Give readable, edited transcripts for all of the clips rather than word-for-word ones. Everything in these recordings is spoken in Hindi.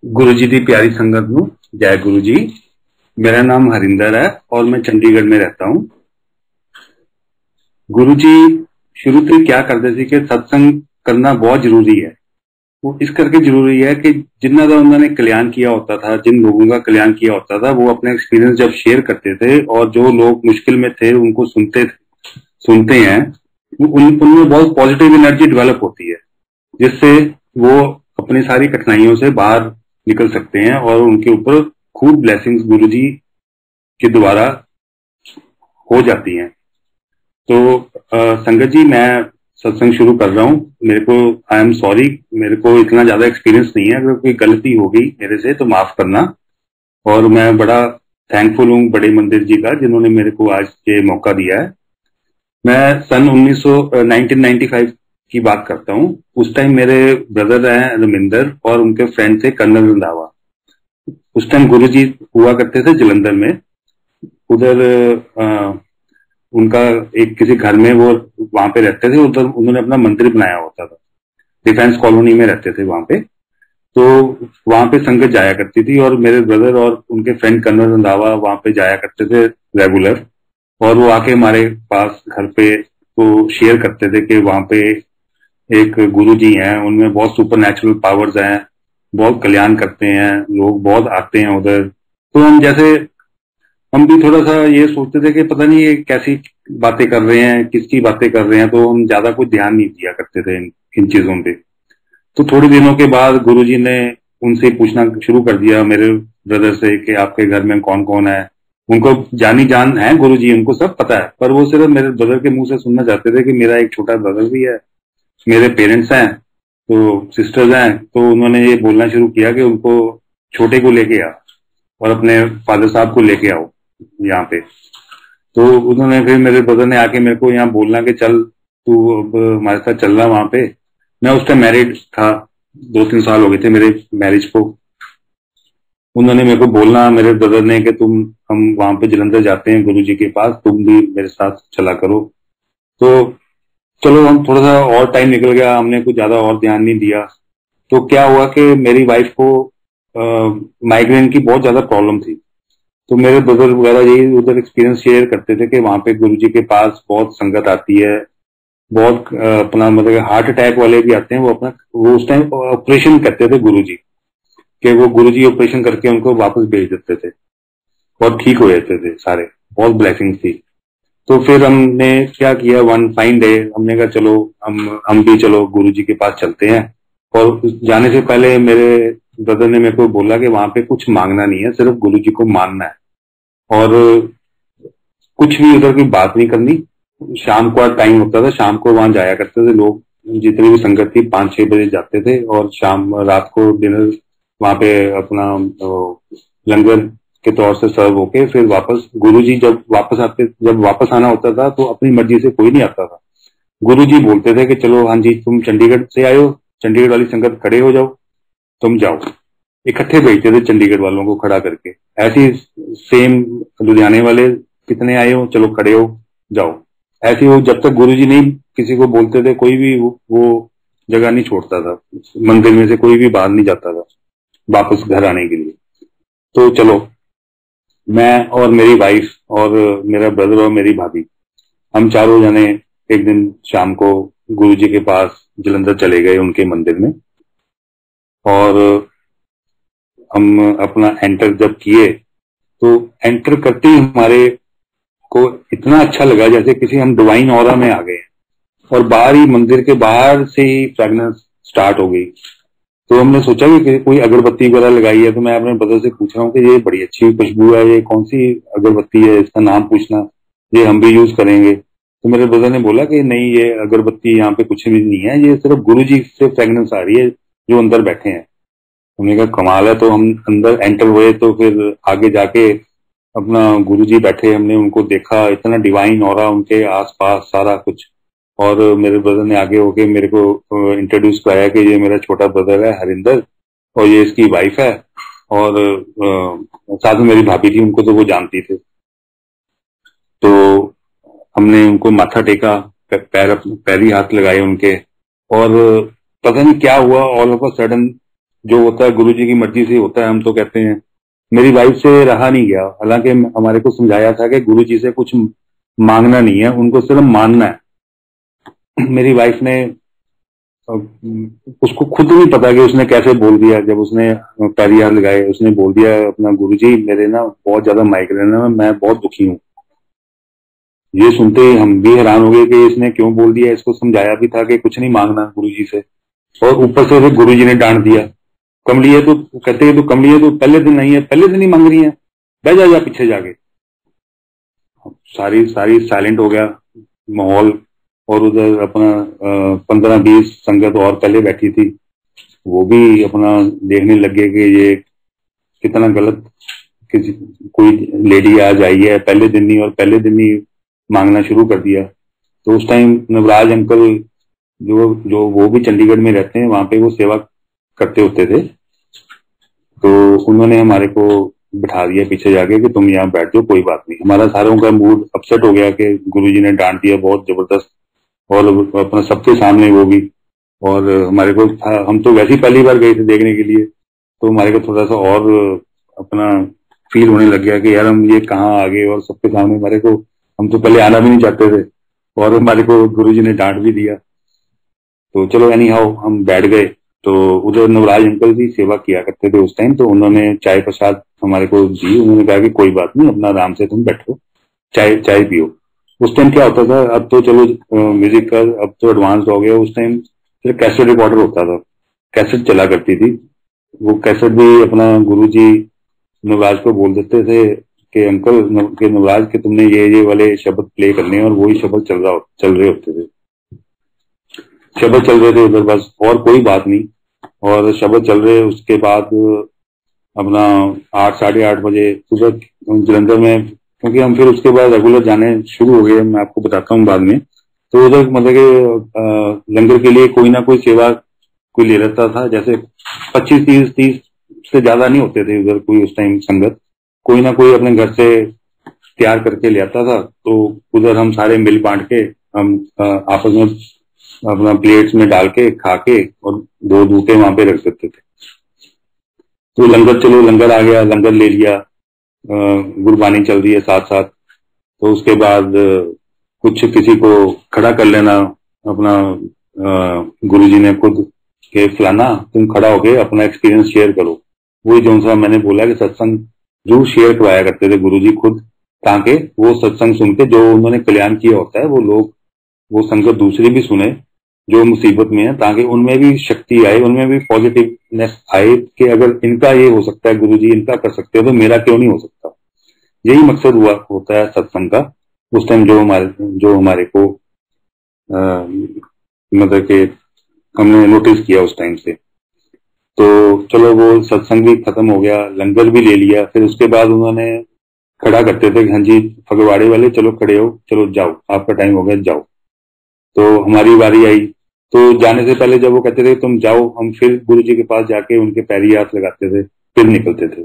गुरु जी की प्यारी संगत ਨੂੰ जय गुरु जी। मेरा नाम हरिंदर है और मैं चंडीगढ़ में रहता हूँ। गुरु जी शुरू ਤੋਂ क्या करते थे कि सत्संग करना बहुत जरूरी है। वो इस करके जरूरी है कि जिन्ना का उन्होंने कल्याण किया होता था, जिन लोगों का कल्याण किया होता था, वो अपने एक्सपीरियंस जब शेयर करते थे और जो लोग मुश्किल में थे उनको सुनते हैं, उनमें बहुत पॉजिटिव एनर्जी डेवलप होती है, जिससे वो अपनी सारी कठिनाइयों से बाहर निकल सकते हैं और उनके ऊपर खूब ब्लेसिंग्स गुरु जी के द्वारा हो जाती हैं। तो संगत जी, मैं सत्संग शुरू कर रहा हूँ। मेरे को आई एम सॉरी, मेरे को इतना ज्यादा एक्सपीरियंस नहीं है। अगर कोई गलती हो गई मेरे से तो माफ करना। और मैं बड़ा थैंकफुल हूँ बड़े मंदिर जी का, जिन्होंने मेरे को आज ये मौका दिया है। मैं सन 1995 की बात करता हूँ। उस टाइम मेरे ब्रदर हैं रमिंदर और उनके फ्रेंड थे कर्नल रंधावा। उस टाइम गुरु जी हुआ करते थे जलंधर में। उधर उनका एक किसी घर में वो वहां पे रहते थे। उधर उन्होंने अपना मंदिर बनाया होता था। डिफेंस कॉलोनी में रहते थे वहां पे। तो वहां पे संगत जाया करती थी और मेरे ब्रदर और उनके फ्रेंड कर्नल रंधावा वहां पे जाया करते थे रेगुलर। और वो आके हमारे पास घर पे तो शेयर करते थे कि वहां पे एक गुरु जी हैं, उनमें बहुत सुपर नेचुरल पावर्स हैं, बहुत कल्याण करते हैं, लोग बहुत आते हैं उधर। तो हम भी थोड़ा सा ये सोचते थे कि पता नहीं ये कैसी बातें कर रहे हैं, किसकी बातें कर रहे हैं। तो हम ज्यादा कुछ ध्यान नहीं दिया करते थे इन चीजों पे। तो थोड़े दिनों के बाद गुरुजी ने उनसे पूछना शुरू कर दिया मेरे ब्रदर से कि आपके घर में कौन कौन है। उनको जानी जान है गुरुजी, उनको सब पता है, पर वो सिर्फ मेरे ब्रदर के मुंह से सुनना चाहते थे कि मेरा एक छोटा ब्रदर भी है, मेरे पेरेंट्स हैं, तो सिस्टर्स हैं। तो उन्होंने ये बोलना शुरू किया कि उनको छोटे को लेके आ और अपने फादर साहब को लेके आओ यहाँ पे। तो उन्होंने फिर मेरे ब्रदर ने आके मेरे को यहाँ बोलना कि चल तू अब हमारे साथ चल रहा वहां पे। मैं उस टाइम मैरिड था, 2-3 साल हो गए थे मेरे मैरिज को। उन्होंने मेरे को बोलना मेरे ब्रदर ने कि हम वहां पे जलंधर जाते हैं गुरु जी के पास, तुम भी मेरे साथ चला करो। तो चलो, हम थोड़ा सा और टाइम निकल गया, हमने कुछ ज्यादा और ध्यान नहीं दिया। तो क्या हुआ कि मेरी वाइफ को माइग्रेन की बहुत ज्यादा प्रॉब्लम थी। तो मेरे ब्रदर वगैरह यही उधर एक्सपीरियंस शेयर करते थे कि वहां पे गुरु जी के पास बहुत संगत आती है, बहुत अपना मतलब हार्ट अटैक वाले भी आते हैं। वो उस टाइम ऑपरेशन करते थे गुरु जी कि वो गुरु जी ऑपरेशन करके उनको वापस भेज देते थे और ठीक हो जाते थे सारे। बहुत ब्लेसिंग थी। तो फिर हमने क्या किया, वन फाइन डे हमने कहा चलो हम भी चलो गुरु जी के पास चलते हैं। और जाने से पहले मेरे ब्रदर ने मेरे को बोला कि वहां पे कुछ मांगना नहीं है, सिर्फ गुरु जी को मानना है और कुछ भी उधर की बात नहीं करनी। शाम को टाइम होता था, शाम को वहां जाया करते थे लोग, जितनी भी संगत थी 5-6 बजे जाते थे और शाम रात को डिनर वहां पे अपना लंगर के तौर से सर्व होके फिर वापस गुरुजी जब वापस आना होता था तो अपनी मर्जी से कोई नहीं आता था। गुरुजी बोलते थे कि चलो हाँ जी तुम चंडीगढ़ से आए हो, चंडीगढ़ वाली संगत खड़े हो जाओ, तुम जाओ। इकट्ठे भेजते थे चंडीगढ़ वालों को खड़ा करके। ऐसी सेम लुधियाने वाले कितने आए हो, चलो खड़े हो जाओ। ऐसे वो जब तक गुरुजी नहीं किसी को बोलते थे, कोई भी वो जगह नहीं छोड़ता था, मंदिर में से कोई भी बाहर नहीं जाता था वापस घर आने के लिए। तो चलो, मैं और मेरी वाइफ और मेरा ब्रदर और मेरी भाभी, हम चारों जने एक दिन शाम को गुरुजी के पास जलंधर चले गए उनके मंदिर में। और हम अपना एंटर जब किए तो एंटर करते ही हमारे को इतना अच्छा लगा जैसे किसी हम डिवाइन ऑरा में आ गए। और बाहर ही मंदिर के बाहर से ही फ्रेगनेंस स्टार्ट हो गई। तो हमने सोचा कि कोई अगरबत्ती वगैरह लगाई है। तो मैं अपने ब्रदर से पूछ रहा हूँ कि ये बड़ी अच्छी खुशबू है, ये कौन सी अगरबत्ती है, इसका नाम पूछना, ये हम भी यूज करेंगे। तो मेरे ब्रदर ने बोला कि नहीं, ये अगरबत्ती यहाँ पे कुछ भी नहीं है, ये सिर्फ गुरु जी से फ्रेगनेंस आ रही है जो अंदर बैठे हैं। हमने कहा कमाल है। तो हम अंदर एंटर हुए तो फिर आगे जाके अपना गुरुजी बैठे, हमने उनको देखा, इतना डिवाइन ऑरा उनके आसपास सारा कुछ। और मेरे ब्रदर ने आगे होके मेरे को इंट्रोड्यूस कराया कि ये मेरा छोटा ब्रदर है हरिंदर और ये इसकी वाइफ है। और साथ में मेरी भाभी थी, उनको तो वो जानती थे। तो हमने उनको माथा टेका, पैरी हाथ लगाए उनके। और पता नहीं क्या हुआ, ऑल ऑफ अ सडन जो होता है गुरुजी की मर्जी से होता है, हम तो कहते हैं। मेरी वाइफ से रहा नहीं गया, हालांकि हमारे को समझाया था कि गुरुजी से कुछ मांगना नहीं है, उनको सिर्फ मानना है। मेरी वाइफ ने उसको खुद नहीं पता कि उसने कैसे बोल दिया, जब उसने पैरी हाथ लगाए उसने बोल दिया अपना, गुरुजी मेरे ना बहुत ज्यादा माइग्रेन है, मैं बहुत दुखी हूँ। ये सुनते ही हम भी हैरान हो गए कि इसने क्यों बोल दिया। इसको समझाया भी था कि कुछ नहीं मांगना गुरुजी से, और ऊपर से गुरुजी ने डांट दिया। कमली है तो कहते हैं, तो कमली है तो पहले दिन नहीं है, पहले दिन ही मांग रही है, बह जा पीछे जाके। सारी सारी साइलेंट हो गया माहौल, और उधर अपना 15-20 संगत और पहले बैठी थी, वो भी अपना देखने लग गए कि ये कितना गलत कि कोई लेडी आज आई है पहले दिन ही, और पहले दिन ही मांगना शुरू कर दिया। तो उस टाइम नवराज अंकल जो जो वो भी चंडीगढ़ में रहते हैं, वहां पे वो सेवा करते होते थे, तो उन्होंने हमारे को बिठा दिया पीछे जाके कि तुम यहाँ बैठ जाओ, कोई बात नहीं। हमारा सारों का मूड अपसेट हो गया कि गुरुजी ने डांट दिया बहुत जबरदस्त, और अपना सबके सामने वो भी। और हमारे को हम तो वैसे ही पहली बार गए थे देखने के लिए, तो हमारे को थोड़ा सा और अपना फील होने लग गया कि यार हम ये कहाँ आ गए, और सबके सामने हमारे को, हम तो पहले आना भी नहीं चाहते थे, और हमारे को गुरुजी ने डांट भी दिया। तो चलो एनी हाउ हम बैठ गए। तो उधर नवराज अंकल जी सेवा किया करते थे उस टाइम, तो उन्होंने चाय प्रसाद हमारे को दी। उन्होंने कहा कि कोई बात नहीं, अपना आराम से तुम बैठो, चाय चाय पियो। उस टाइम क्या होता था, अब तो चलो म्यूजिक का अब तो एडवांस हो गया, उस टाइम सिर्फ कैसेट रिकॉर्डर होता था, कैसेट चला करती थी। वो कैसेट भी अपना गुरुजी नवराज को बोल देते थे कि अंकल के नवराज के तुमने ये वाले शब्द प्ले करने हैं, और वही शब्द चल रहे होते थे, शब्द चल रहे थे उधर बस, और कोई बात नहीं। और शब्द चल रहे, उसके बाद अपना 8-8:30 बजे सुबह जलंधर में, क्योंकि हम फिर उसके बाद रेगुलर जाने शुरू हो गए, मैं आपको बताता हूँ बाद में। तो उधर मतलब कि लंगर के लिए कोई ना कोई सेवा कोई ले लेता था, जैसे 25-30 से ज्यादा नहीं होते थे उधर कोई उस टाइम संगत, कोई ना कोई अपने घर से तैयार करके ले आता था। तो उधर हम सारे मिल बांट के हम आपस में अपना प्लेट्स में डाल के खा के, और 2 जूते वहां पे रख सकते थे। तो लंगर, चलो लंगर आ गया, लंगर ले लिया, गुरबानी चल रही है साथ साथ। तो उसके बाद कुछ किसी को खड़ा कर लेना, अपना गुरुजी ने खुद के फलाना तुम खड़ा होके अपना एक्सपीरियंस शेयर करो। वही जो सा मैंने बोला कि सत्संग जो शेयर करवाया करते थे गुरुजी खुद, ताकि वो सत्संग सुन के जो उन्होंने कल्याण किया होता है वो लोग, वो संगत दूसरी भी सुने जो मुसीबत में है, ताकि उनमें भी शक्ति आए, उनमें भी पॉजिटिवनेस आए कि अगर इनका ये हो सकता है, गुरुजी इनका कर सकते हो, तो मेरा क्यों नहीं हो सकता। यही मकसद हुआ होता है सत्संग का उस टाइम, जो हमारे को मतलब कि हमने नोटिस किया उस टाइम से। तो चलो वो सत्संग भी खत्म हो गया, लंगर भी ले लिया। फिर उसके बाद उन्होंने खड़ा करते थे कि हाँ जी फगवाड़े वाले चलो खड़े हो, चलो जाओ आपका टाइम हो गया जाओ। तो हमारी बारी आई, तो जाने से पहले जब वो कहते थे तुम जाओ, हम फिर गुरु जी के पास जाके उनके पैरी हाथ लगाते थे, फिर निकलते थे।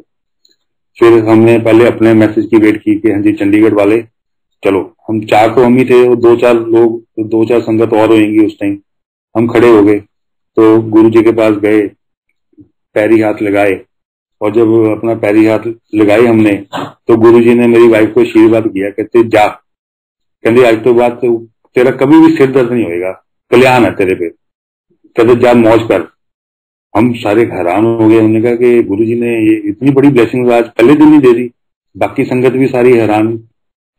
फिर हमने पहले अपने मैसेज की वेट की कि हाँ जी चंडीगढ़ वाले चलो, हम 4 तो हम ही थे, और 2-4 लोग, 2-4 संगत और होंगी उस टाइम। हम खड़े हो गए, तो गुरु जी के पास गए, पैरी हाथ लगाए, और जब अपना पैरी हाथ लगाए हमने, तो गुरु जी ने मेरी वाइफ को आशीर्वाद किया, कहते जा, कहते आज तो बात तेरा कभी भी सिर दर्द नहीं होएगा, कल्याण है तेरे पे, कहते जा मौज कर। हम सारे हैरान हो गए, हमने कहा कि गुरु जी ने ये इतनी बड़ी ब्लेसिंग आज पहले दिन ही दे दी। बाकी संगत भी सारी हैरान,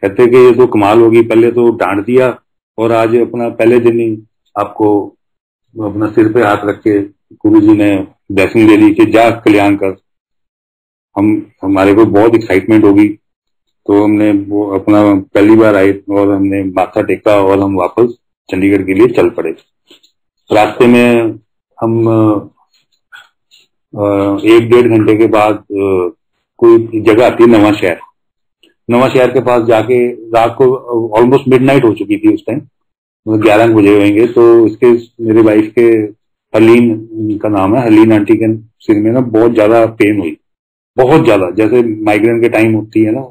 कहते कि ये तो कमाल होगी, पहले तो डांट दिया और आज अपना पहले दिन ही आपको अपना सिर पे हाथ रख के गुरु जी ने ब्लेसिंग दे दी कि जा कल्याण कर। हमारे को बहुत एक्साइटमेंट होगी, तो हमने वो अपना पहली बार आए और हमने माथा टेका और हम वापस चंडीगढ़ के लिए चल पड़े। रास्ते में हम 1-1.5 घंटे के बाद कोई जगह आती है नवा शहर के पास जाके, रात को ऑलमोस्ट मिडनाइट हो चुकी थी उस टाइम, 11 बजे होंगे। तो इसके मेरे वाइफ के हरलीन का नाम है, हरलीन आंटी के सिर में ना बहुत ज्यादा पेन हुई, बहुत ज्यादा, जैसे माइग्रेन के टाइम होती है ना,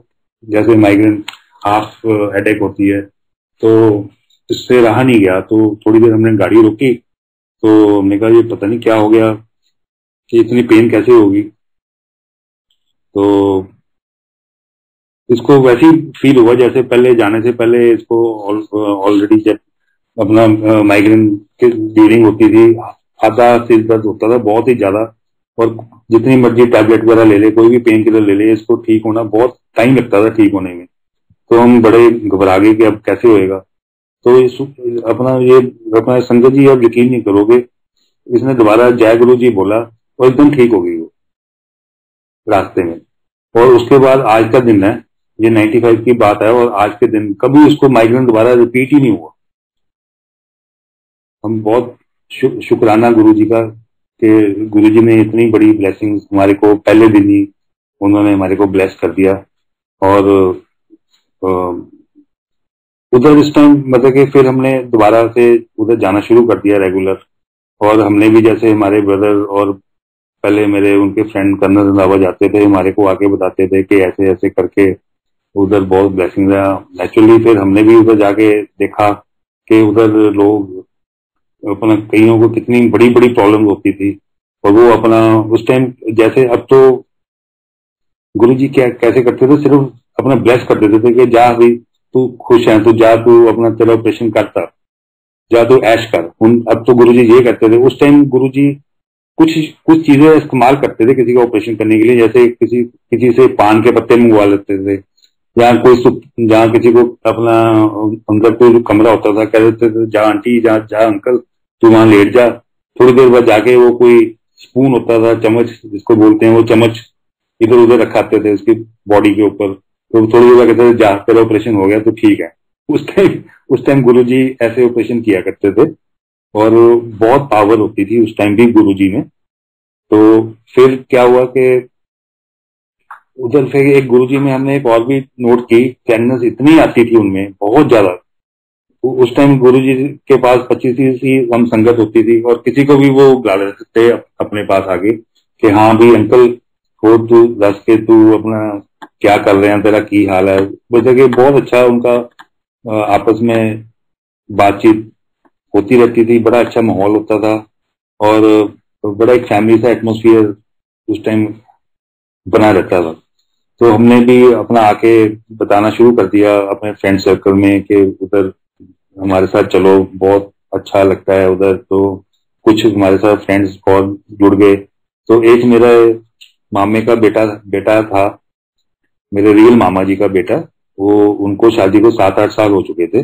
जैसे माइग्रेन हाफ हेडेक होती है, तो इससे रहा नहीं गया। तो थोड़ी देर हमने गाड़ी रोकी, तो हमने कहा ये पता नहीं क्या हो गया, कि इतनी पेन कैसे होगी। तो इसको वैसे ही फील हुआ जैसे पहले जाने से पहले इसको ऑलरेडी जब अपना माइग्रेन की ब्लीडिंग होती थी, आधा सिर दर्द होता था बहुत ही ज्यादा, और जितनी मर्जी टैबलेट वगैरह ले ले, कोई भी पेन किलर ले ले, इसको ठीक होना बहुत टाइम लगता था ठीक होने में। तो हम बड़े घबरा गए कि अब कैसे होएगा। तो अपना ये अपना संगत जी, अब यकीन नहीं करोगे, इसने दोबारा जय गुरु जी बोला और एकदम ठीक हो गई वो रास्ते में। और उसके बाद आज का दिन है, ये 95 की बात है, और आज के दिन कभी उसको माइग्रेन दोबारा रिपीट ही नहीं हुआ। हम बहुत शुक्राना गुरु जी का कि गुरु जी ने इतनी बड़ी ब्लेसिंग हमारे को पहले दिन ही उन्होंने हमारे को ब्लेस कर दिया। और उधर इस टाइम मतलब कि फिर हमने दोबारा से उधर जाना शुरू कर दिया रेगुलर। और हमने भी जैसे हमारे ब्रदर और पहले मेरे उनके फ्रेंड कर्नल रंधावा जाते थे, हमारे को आके बताते थे कि ऐसे ऐसे करके उधर बहुत ब्लेसिंग रहा। नेचुरली फिर हमने भी उधर जाके देखा कि उधर लोग अपना कईयों को कितनी बड़ी बड़ी प्रॉब्लम होती थी, और वो अपना उस टाइम जैसे अब तो गुरु जी क्या कैसे करते थे, सिर्फ अपना ब्लेस कर देते थे कि जा भाई तू खुश है तो जा, तू अपना तेरा ऑपरेशन करता जा, तू ऐश कर। अब तो गुरु जी ये कहते थे। उस टाइम गुरु जी कुछ कुछ चीजें इस्तेमाल करते थे किसी का ऑपरेशन करने के लिए, जैसे किसी किसी से पान के पत्ते मंगवा लेते थे, या जहाँ किसी को अपना अंदर कोई कमरा होता था, कह देते थे जा आंटी जा जा अंकल तू वहां लेट जा। थोड़ी देर बाद जाके वो कोई स्पून होता था, चम्मच जिसको बोलते हैं, वो चम्मच इधर उधर रखाते थे उसकी बॉडी के ऊपर। तो थोड़ी देर बाद कहते थे जा तेरा ऑपरेशन हो गया तो ठीक है। उस टाइम गुरु जी ऐसे ऑपरेशन किया करते थे, और बहुत पावर होती थी उस टाइम भी गुरु जी में। तो फिर क्या हुआ कि उधर फिर एक गुरुजी में हमने एक और भी नोट की, चैनल्स इतनी आती थी उनमें बहुत ज्यादा। तो उस टाइम गुरुजी के पास 25 ही हम संगत होती थी, और किसी को भी वो बुला लेते थे अपने पास आगे कि हाँ भी अंकल हो तू दस के तू अपना क्या कर रहे हैं, तेरा की हाल है। वैसे कि बहुत अच्छा उनका आपस में बातचीत होती रहती थी, बड़ा अच्छा माहौल होता था, और बड़ा एक फैमिली सा एटमोसफियर उस टाइम बना रहता था। तो हमने भी अपना आके बताना शुरू कर दिया अपने फ्रेंड सर्कल में कि उधर हमारे साथ चलो, बहुत अच्छा लगता है उधर। तो कुछ हमारे साथ फ्रेंड्स और जुड़ गए। तो एक मेरा मामे का बेटा था, मेरे रियल मामा जी का बेटा, वो उनको शादी को 7-8 साल हो चुके थे।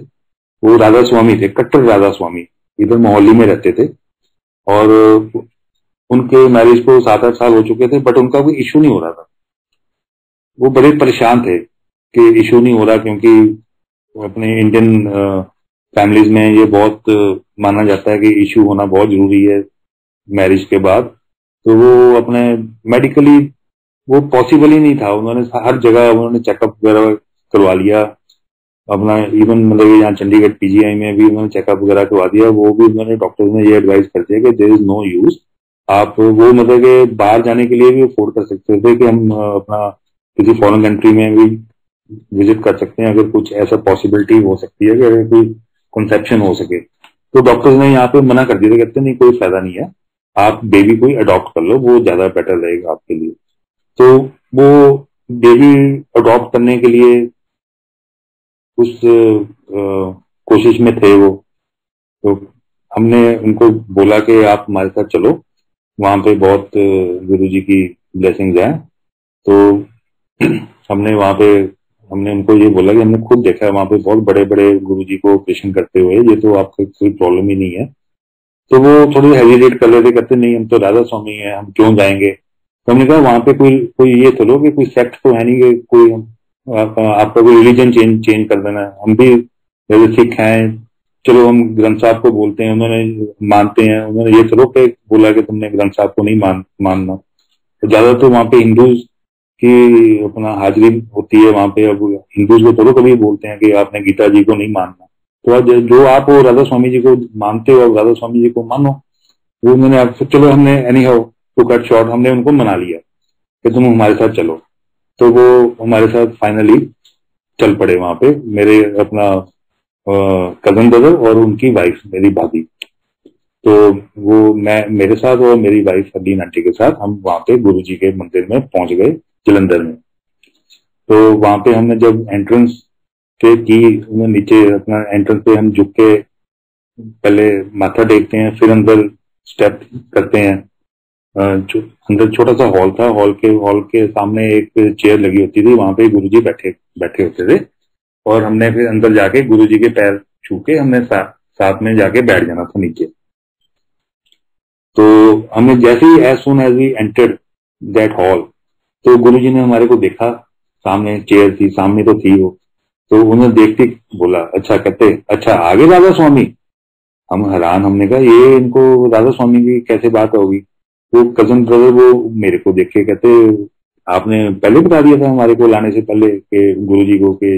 वो राधा स्वामी थे, कट्टर राधा स्वामी, इधर मोहाली में रहते थे। और उनके मैरिज को 7-8 साल हो चुके थे, बट उनका कोई इशू नहीं हो रहा था। वो बड़े परेशान थे कि इशू नहीं हो रहा, क्योंकि अपने इंडियन फैमिलीज में ये बहुत माना जाता है कि इशू होना बहुत जरूरी है मैरिज के बाद। तो वो अपने मेडिकली वो पॉसिबल ही नहीं था। उन्होंने हर जगह उन्होंने चेकअप वगैरह करवा लिया अपना, इवन मतलब यहाँ चंडीगढ़ पीजीआई में भी उन्होंने चेकअप वगैरह करवा दिया। वो भी उन्होंने डॉक्टर्स ने ये एडवाइस कर दिया कि देयर इज नो यूज। आप वो मतलब कि बाहर जाने के लिए भी अफोर्ड कर सकते थे कि हम अपना किसी फॉरेन कंट्री में भी विजिट कर सकते हैं अगर कुछ ऐसा पॉसिबिलिटी हो सकती है कि अगर कोई कंसेप्शन हो सके। तो डॉक्टर्स ने यहाँ पे मना कर दिया, कहते नहीं कोई फायदा नहीं है, आप बेबी को अडॉप्ट कर लो, वो ज्यादा बेटर रहेगा आपके लिए। तो वो बेबी अडॉप्ट करने के लिए उस कोशिश में थे वो। तो हमने उनको बोला कि आप हमारे साथ चलो, वहां पे बहुत गुरु जी की ब्लेसिंग्स हैं। तो हमने वहां पे हमने उनको ये बोला कि हमने खुद देखा है वहां पे बहुत बड़े बड़े गुरु जी को ऑपरेशन करते हुए, ये तो आपको कोई प्रॉब्लम ही नहीं है। तो वो थोड़ी हेजिटेट कर लेते, कहते नहीं हम तो राधा स्वामी है, हम क्यों जाएंगे। तो हमने कहा वहां पे कोई कोई ये तो लो कि कोई सेक्ट तो है नहीं कि कोई आपका कोई रिलीजन चेंज चेंज कर देना है। हम भी जैसे सिख हैं, चलो हम ग्रंथ साहब को बोलते हैं, उन्होंने मानते हैं, उन्होंने ये चलो कि बोला कि तुमने ग्रंथ साहब को नहीं मानना। तो ज्यादा तो वहां पे हिंदूज की अपना हाजिरी होती है वहां पे। अब हिंदूज को थोड़ा कभी बोलते हैं कि आपने गीता जी को नहीं मानना। तो आज जो आप वो राधा स्वामी जी को मानते हो, राधा स्वामी जी को मानो। वो उन्होंने आपसे चलो, हमने anyhow to cut short हमने उनको मना लिया कि तुम हमारे साथ चलो। तो वो हमारे साथ फाइनली चल पड़े वहां पे, मेरे अपना कजन ब्रदर और उनकी वाइफ मेरी भाभी। तो वो मैं मेरे साथ और मेरी वाइफ हरलीन आंटी के साथ हम वहां पे गुरु जी के मंदिर में पहुंच गए जलंधर में। तो वहां पे हमने जब एंट्रेंस पे की, नीचे अपना एंट्रेंस पे हम झुक के पहले माथा टेकते हैं, फिर अंदर स्टेप करते हैं। अंदर छोटा सा हॉल था, हॉल के सामने एक चेयर लगी होती थी, वहां पे गुरुजी बैठे बैठे होते थे। और हमने फिर अंदर जाके गुरुजी के पैर छू के हमने साथ में जाके बैठ जाना था नीचे। तो हमने जैसे ही as soon as we entered that hall, तो गुरुजी ने हमारे को देखा, सामने चेयर थी, सामने तो थी वो। तो उन्हें देखते बोला, अच्छा, कहते अच्छा आगे राधा स्वामी। हम हैरान, हमने कहा ये इनको राधा स्वामी की कैसे बात होगी। वो कजन ब्रदर वो मेरे को देख के कहते, आपने पहले बता दिया था हमारे को लाने से पहले कि गुरुजी को कि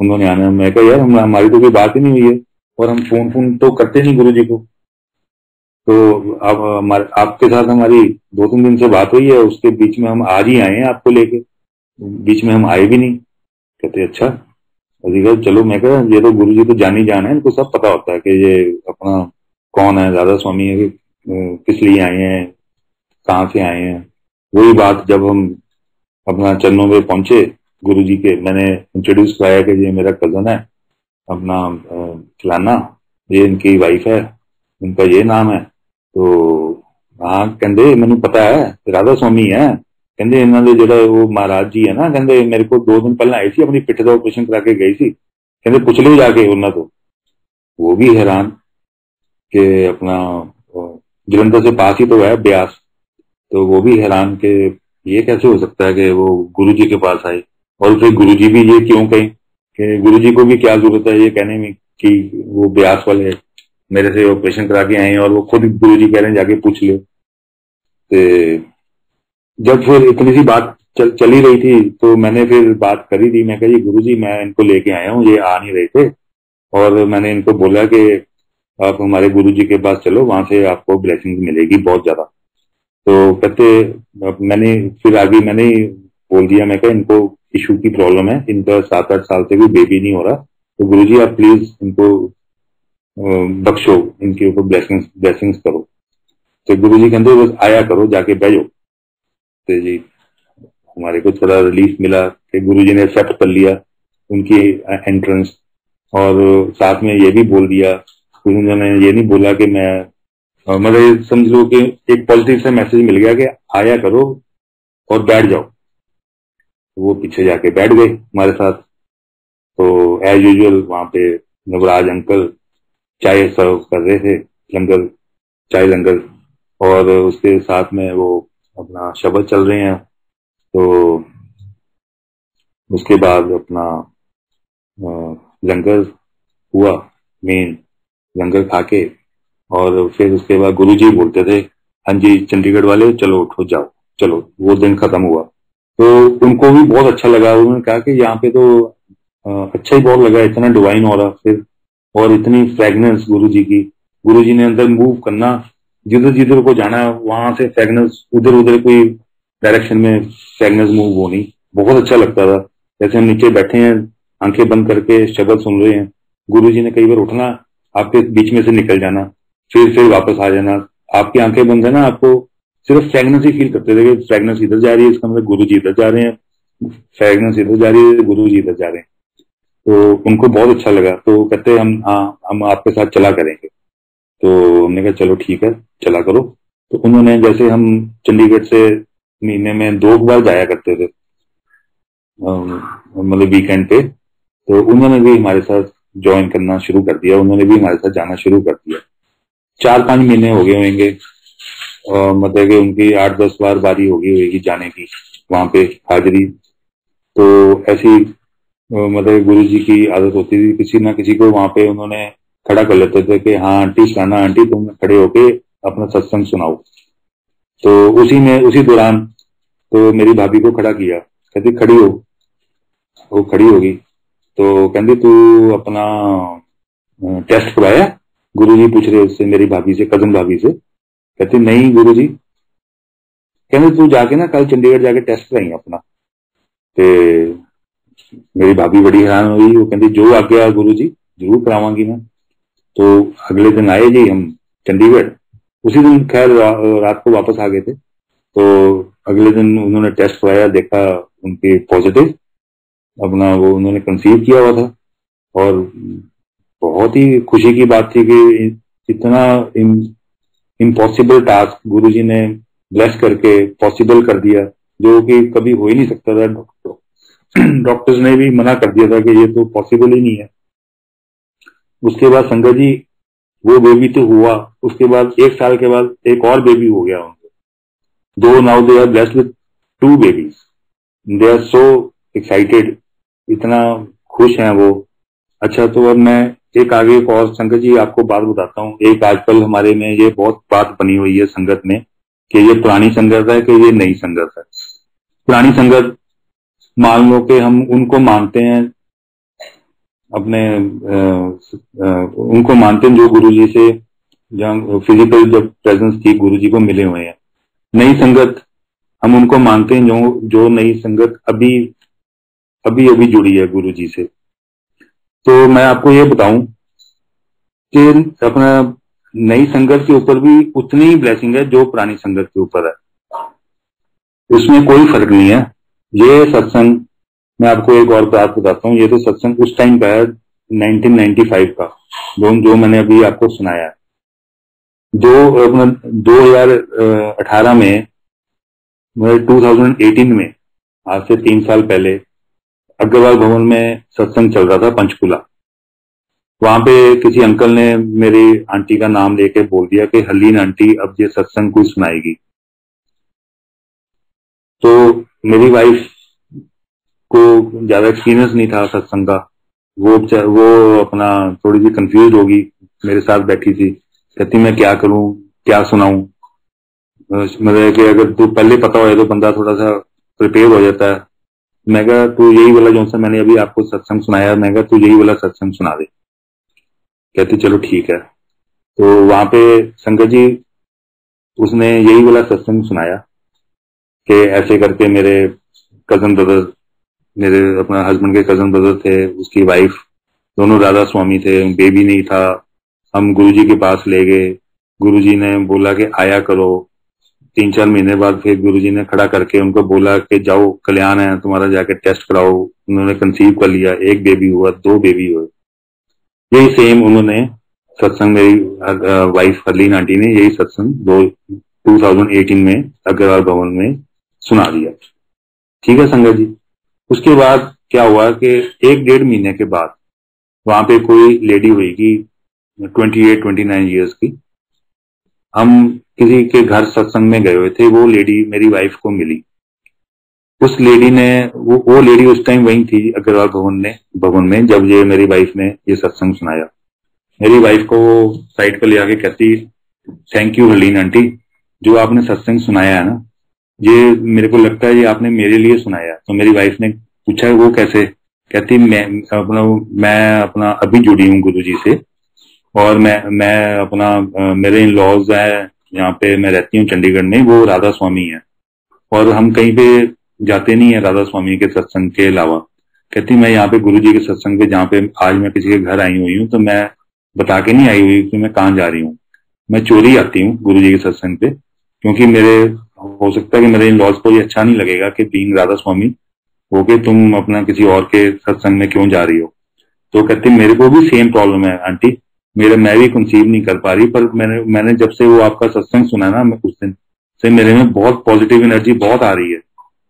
उन्होंने आना है। मैं कहा यार हमारी तो कोई बात ही नहीं हुई है, और हम फोन फोन तो करते नहीं गुरुजी को। तो अब आपके साथ हमारी 2-3 दिन से बात हुई है, उसके बीच में हम आज ही आए हैं आपको लेके, बीच में हम आए भी नहीं। कहते अच्छा। अधिकार चलो, मैं कहा ये तो गुरुजी तो जान ही जान है, इनको सब पता होता है कि ये अपना कौन है, राधा स्वामी है, किस लिए आए हैं, कहाँ से आए हैं। वही बात जब हम अपना चरणों में पहुंचे गुरुजी के, मैंने इंट्रोड्यूस कराया कि ये मेरा कजन है अपना फलाना, ये इनकी वाइफ है, इनका ये नाम है। तो हाँ कहते मैनू पता है राधा स्वामी है। कहते इन्होंने जो वो महाराज जी है ना, कहते मेरे को 2 दिन पहले आई सी, अपनी पिठ का ऑपरेशन करा के गई सी। कहते पुछ लो जाके उन्होंने। तो वो भी हैरान कि अपना जलंधर से पास ही तो है ब्यास। तो वो भी हैरान कि ये कैसे हो सकता है कि वो गुरुजी के पास आए। और फिर गुरुजी भी ये क्यों कहें कि गुरुजी को भी क्या जरूरत है ये कहने में कि वो ब्यास वाले मेरे से ऑपरेशन करा के आए हैं, और वो खुद गुरुजी कह रहे हैं जाके पूछ लो। तो जब फिर इतनी सी बात चल ही रही थी, तो मैंने फिर बात करी थी। मैं कहा जी गुरुजी मैं इनको लेके आया हूँ, ये आ नहीं रहे थे, और मैंने इनको बोला कि आप हमारे गुरुजी के पास चलो, वहां से आपको ब्लेसिंग मिलेगी बहुत ज्यादा। तो कहते मैंने फिर आगे मैंने बोल दिया, मैं कहा इनको इशू की प्रॉब्लम है, इनका 7-8 साल से कोई बेबी नहीं हो रहा, तो गुरुजी आप प्लीज इनको बख्शो, इनके ऊपर ब्लेसिंग्स करो। तो गुरुजी कहते बस आया करो, जाके बैठो। तो जी हमारे को थोड़ा रिलीफ मिला कि गुरुजी ने एक्सेप्ट कर लिया उनकी एंट्रेंस, और साथ में ये भी बोल दिया, उन्होंने ये नहीं बोला कि मैं मतलब समझ लो कि एक पॉजिटिव सा मैसेज मिल गया कि आया करो और बैठ जाओ। तो वो पीछे जाके बैठ गए हमारे साथ। तो एज यूजुअल वहां पे नवराज अंकल चाय सर्व कर रहे थे, लंगर, चाय लंगर, और उसके साथ में वो अपना शब्द चल रहे हैं। तो उसके बाद अपना लंगर हुआ, मेन लंगर खा के, और फिर उसके बाद गुरुजी बोलते थे हाँ जी चंडीगढ़ वाले चलो उठो जाओ, चलो। वो दिन खत्म हुआ। तो उनको भी बहुत अच्छा लगा, उन्होंने कहा कि यहाँ पे तो अच्छा ही बहुत लगा, इतना डिवाइन हो रहा फिर, और इतनी फ्रेगनेंस गुरुजी की। गुरुजी ने अंदर मूव करना, जिधर जिधर को जाना वहां से फ्रेगनेंस, उधर उधर कोई डायरेक्शन में फ्रेगनेंस मूव होनी, बहुत अच्छा लगता था। जैसे हम नीचे बैठे हैं आंखें बंद करके शब्द सुन रहे हैं, गुरुजी ने कई बार उठना, आपके बीच में से निकल जाना, फिर वापस आ जाना। आपकी आंखें बंद है ना, आपको सिर्फ फ्रेगनेंस ही फील करते थे, फ्रेगनेंस इधर जा रही है, इसका मतलब गुरुजी इधर जा रहे हैं, फ्रेगनेंस इधर जा रही है, गुरुजी इधर जा रहे हैं। तो उनको बहुत अच्छा लगा, तो कहते हम आपके साथ चला करेंगे। तो हमने कहा चलो ठीक है चला करो। तो उन्होंने, जैसे हम चंडीगढ़ से महीने में 2 बार जाया करते थे मतलब वीकेंड पे, तो उन्होंने भी हमारे साथ ज्वाइन करना शुरू कर दिया, उन्होंने भी हमारे साथ जाना शुरू कर दिया। 4-5 महीने हो गए होंगे, मतलब कि उनकी 8-10 बार बारी होगी होगी जाने की वहां पे हाजिरी। तो ऐसी मतलब गुरु जी की आदत होती थी, किसी ना किसी को वहां पे उन्होंने खड़ा कर लेते थे कि हाँ आंटी फलाना आंटी तुम खड़े होके अपना सत्संग सुनाओ। तो उसी दौरान तो मेरी भाभी को खड़ा किया, कहती खड़ी हो। वो खड़ी होगी, तो कहती तू अपना टेस्ट करवाया, गुरुजी पूछ रहे उससे, मेरी भाभी से, कजन भाभी से। कहती नहीं गुरुजी। कहते तू जाके ना कल चंडीगढ़ जाके टेस्ट कराई अपना। ते मेरी भाभी बड़ी हैरान हुई, वो कहती जो आ गया गुरुजी जरूर करावांगी मैं। तो अगले दिन आए जी हम चंडीगढ़, उसी दिन खैर रात को वापस आ गए थे। तो अगले दिन उन्होंने टेस्ट कराया, देखा उनकी पॉजिटिव, अपना वो उन्होंने कंसीव किया हुआ था। और बहुत ही खुशी की बात थी कि इतना इम्पॉसिबल टास्क गुरुजी ने ब्लेस करके पॉसिबल कर दिया, जो कि कभी हो ही नहीं सकता था। डॉक्टर्स ने भी मना कर दिया था कि ये तो पॉसिबल ही नहीं है। उसके बाद संगत जी वो बेबी तो हुआ, उसके बाद 1 साल के बाद एक और बेबी हो गया उनको। दो now they are blessed with 2 babies. They are so excited, इतना खुश हैं वो। अच्छा, तो अब मैं आगे एक और संगत जी आपको बात बताता हूँ। एक आजकल हमारे में ये बहुत बात बनी हुई है संगत में कि ये पुरानी संगत है कि ये नई संगत है। पुरानी संगत मान लो कि हम उनको मानते हैं, अपने उनको मानते हैं जो गुरुजी से जहाँ फिजिकल जब प्रेजेंस थी गुरुजी को मिले हुए हैं। नई संगत हम उनको मानते हैं जो नई संगत अभी अभी अभी जुड़ी है गुरुजी से। तो मैं आपको ये बताऊं कि अपना नई संगत के ऊपर भी उतनी ही ब्लेसिंग है जो पुरानी संगत के ऊपर है, उसमें कोई फर्क नहीं है। ये सत्संग मैं आपको एक और बात बताता हूँ। ये तो सत्संग उस टाइम का है 1995 का, जो मैंने अभी आपको सुनाया है। 2018 में 2018 में आज से 3 साल पहले अग्रवाल भवन में सत्संग चल रहा था पंचकुला। वहां पे किसी अंकल ने मेरी आंटी का नाम लेके बोल दिया कि हलीन आंटी अब ये सत्संग कोई सुनाएगी। तो मेरी वाइफ को ज्यादा एक्सपीरियंस नहीं था सत्संग का, वो अपना थोड़ी सी कंफ्यूज होगी, मेरे साथ बैठी थी। कहती मैं क्या करूं, क्या सुनाऊं। मतलब कि अगर तू पहले पता हो तो बंदा थोड़ा सा प्रिपेयर हो जाता है। मैं कहा तू यही वाला जो सा मैंने अभी आपको सत्संग सुनाया, मैं कहा तू यही वाला सत्संग सुना दे। कहती चलो ठीक है। तो वहां पे संगत जी उसने यही वाला सत्संग सुनाया कि ऐसे करके मेरे कजन ब्रदर, मेरे अपना हस्बैंड के कजन ब्रदर थे, उसकी वाइफ, दोनों राधा स्वामी थे, बेबी नहीं था। हम गुरुजी के पास ले गए, गुरुजी ने बोला कि आया करो। 3-4 महीने बाद फिर गुरुजी ने खड़ा करके उनको बोला कि जाओ कल्याण है तुम्हारा, जाके टेस्ट कराओ। उन्होंने कंसीव कर लिया, 1 बेबी हुआ, 2 बेबी हुए। यही सेम उन्होंने सत्संग मेरी वाइफ हरलीन आंटी ने यही सत्संग 2018 में अग्रवाल भवन में सुना दिया। ठीक है संगत जी। उसके बाद क्या हुआ कि 1-1.5 महीने के बाद वहां पे कोई लेडी हुई 28-29 ईयर्स की। हम किसी के घर सत्संग में गए हुए थे, वो लेडी मेरी वाइफ को मिली। उस लेडी ने वो लेडी उस टाइम वहीं थी अग्रवाल भवन में जब ये मेरी वाइफ ने ये सत्संग सुनाया। मेरी वाइफ को वो साइड पर ले आके कहती थैंक यू हरलीन आंटी, जो आपने सत्संग सुनाया है ना, ये मेरे को लगता है ये आपने मेरे लिए सुनाया। तो मेरी वाइफ ने पूछा वो कैसे। कहती मैं अपना अभी जुड़ी हूँ गुरुजी से, और मैं अपना मेरे इन लॉज है यहाँ पे, मैं रहती हूँ चंडीगढ़ में, वो राधा स्वामी है, और हम कहीं पे जाते नहीं है राधा स्वामी के सत्संग के अलावा। कहती मैं यहाँ पे गुरुजी के सत्संग पे, जहाँ पे आज मैं किसी के घर आई हुई हूँ, तो मैं बता के नहीं आई हुई कि मैं कहाँ जा रही हूँ, मैं चोरी आती हूँ गुरुजी के सत्संग पे, क्योंकि मेरे हो सकता है कि मेरे इन लॉज को ये अच्छा नहीं लगेगा कि बीइंग राधा स्वामी होके तुम अपना किसी और के सत्संग में क्यों जा रही हो। तो कहती मेरे को भी सेम प्रॉब्लम है आंटी, मैं भी कंसीव नहीं कर पा रही, पर मैंने जब से वो आपका सत्संग सुना ना, उस दिन से मेरे में बहुत पॉजिटिव एनर्जी बहुत आ रही है।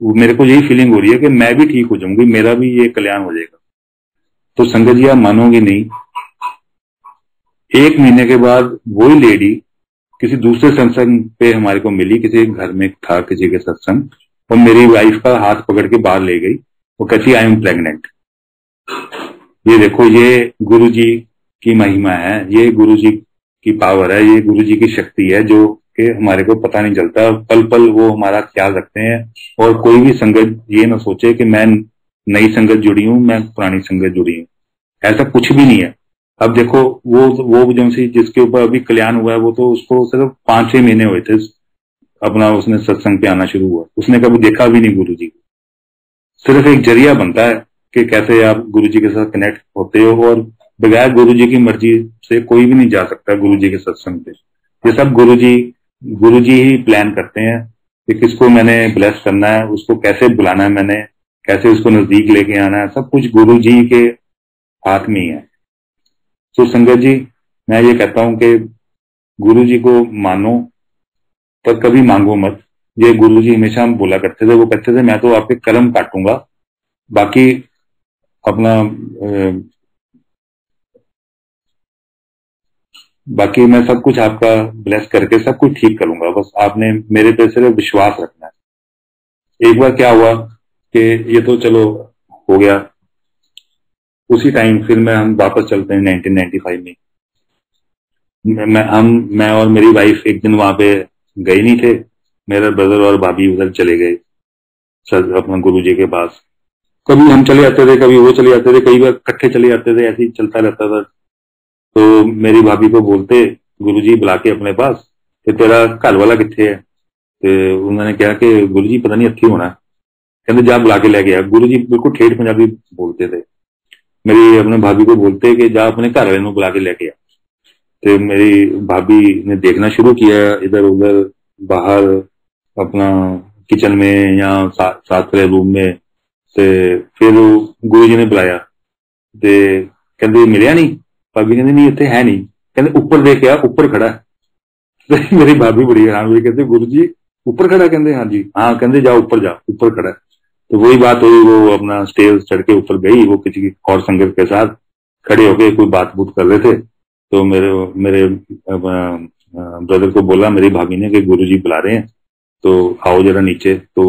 मेरे को यही फीलिंग हो रही है कि मैं भी ठीक हो जाऊंगी, मेरा भी ये कल्याण हो जाएगा। तो संगत जी आप मानोगे नहीं, 1 महीने के बाद वही लेडी किसी दूसरे सत्संग पे हमारे को मिली, किसी घर में था किसी के सत्संग, और मेरी वाइफ का हाथ पकड़ के बाहर ले गई। वो कहती आई एम प्रेग्नेंट। ये देखो, ये गुरुजी की महिमा है, ये गुरुजी की पावर है, ये गुरुजी की शक्ति है, जो कि हमारे को पता नहीं चलता। पल पल वो हमारा ख्याल रखते हैं। और कोई भी संगत ये ना सोचे कि मैं नई संगत जुड़ी हूं, मैं पुरानी संगत जुड़ी हूं, ऐसा कुछ भी नहीं है। अब देखो वो जो सी जिसके ऊपर अभी कल्याण हुआ है, वो तो उसको सिर्फ 5-6 महीने हुए थे अपना उसने सत्संग पे आना शुरू हुआ, उसने कभी देखा भी नहीं गुरुजी को। सिर्फ एक जरिया बनता है कि कैसे आप गुरुजी के साथ कनेक्ट होते हो, और बगैर गुरुजी की मर्जी से कोई भी नहीं जा सकता गुरुजी के सत्संग पे। ये सब गुरुजी ही प्लान करते हैं कि किसको मैंने ब्लेस करना है, उसको कैसे बुलाना है, मैंने कैसे उसको नजदीक लेके आना है, सब कुछ गुरुजी के हाथ में ही है। तो संगत जी, मैं ये कहता हूं कि गुरुजी को मानो पर कभी मांगो मत। ये गुरुजी हमेशा हम बोला करते थे, वो कहते थे मैं तो आपके कर्म काटूंगा, बाकी अपना बाकी मैं सब कुछ आपका ब्लेस करके सब कुछ ठीक करूंगा, बस आपने मेरे पे सिर्फ विश्वास रखना है। एक बार क्या हुआ कि ये तो चलो हो गया, उसी टाइम फिर हम वापस चलते हैं 1995 में। मैं और मेरी वाइफ एक दिन वहां पे गए नहीं थे, मेरा ब्रदर और भाभी उधर चले गए अपना गुरु जी के पास। कभी हम चले जाते थे, कभी वो चले जाते थे, कई बार इकट्ठे चले जाते थे, ऐसे ही चलता रहता था। तो मेरी भाभी को बोलते गुरुजी बुला के अपने पास कि तेरा घर वाला कितने है। तो उन्होंने कहा कि गुरुजी पता नहीं अच्छी होना, कहते जा बुला के ले गया। गुरुजी बिल्कुल ठेठ पंजाबी बोलते थे। मेरी अपने भाभी को बोलते कि जा अपने घर वाले बुला के लेके आ। तो मेरी भाभी ने देखना शुरू किया इधर उधर, बाहर अपना किचन में या साथ वाले रूम में। ते फिर गुरु जी ने बुलाया, ते कहते मिलिया नहीं। भाभी कहती नहीं इतने है नहीं, कहते ऊपर देख आ, ऊपर खड़ा है। मेरी भाभी बड़ी हैरान हुई, कहते गुरु जी ऊपर खड़ा, कहते हाँ जी, हाँ कहते जा ऊपर जा, ऊपर खड़ा है। तो वही बात हुई, वो अपना स्टेज चढ़ के ऊपर गई, वो किसी और संगत के साथ खड़े होके कोई बात बूत कर रहे थे। तो मेरे ब्रदर को बोला मेरी भाभी ने कि गुरुजी बुला रहे हैं, तो आओ जरा नीचे। तो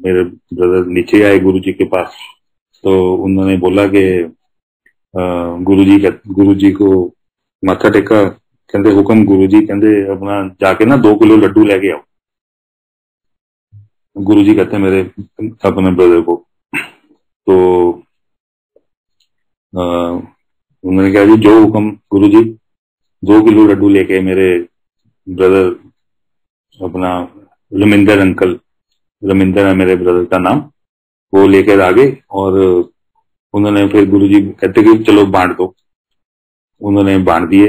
मेरे ब्रदर नीचे आए गुरुजी के पास। तो उन्होंने बोला कि गुरुजी को माथा टेका, कहते हुक्म गुरुजी, कहते अपना जाके ना 2 किलो लड्डू लेके आओ। गुरुजी कहते मेरे अपने ब्रदर को। तो उन्होंने कहा जी जो हुक्म गुरुजी। 2 किलो लड्डू लेके मेरे ब्रदर अपना रमिंदर अंकल, रमिंदर है मेरे ब्रदर का नाम, वो लेकर आ गए। और उन्होंने फिर गुरुजी कहते कि चलो बांट दो, उन्होंने बांट दिए।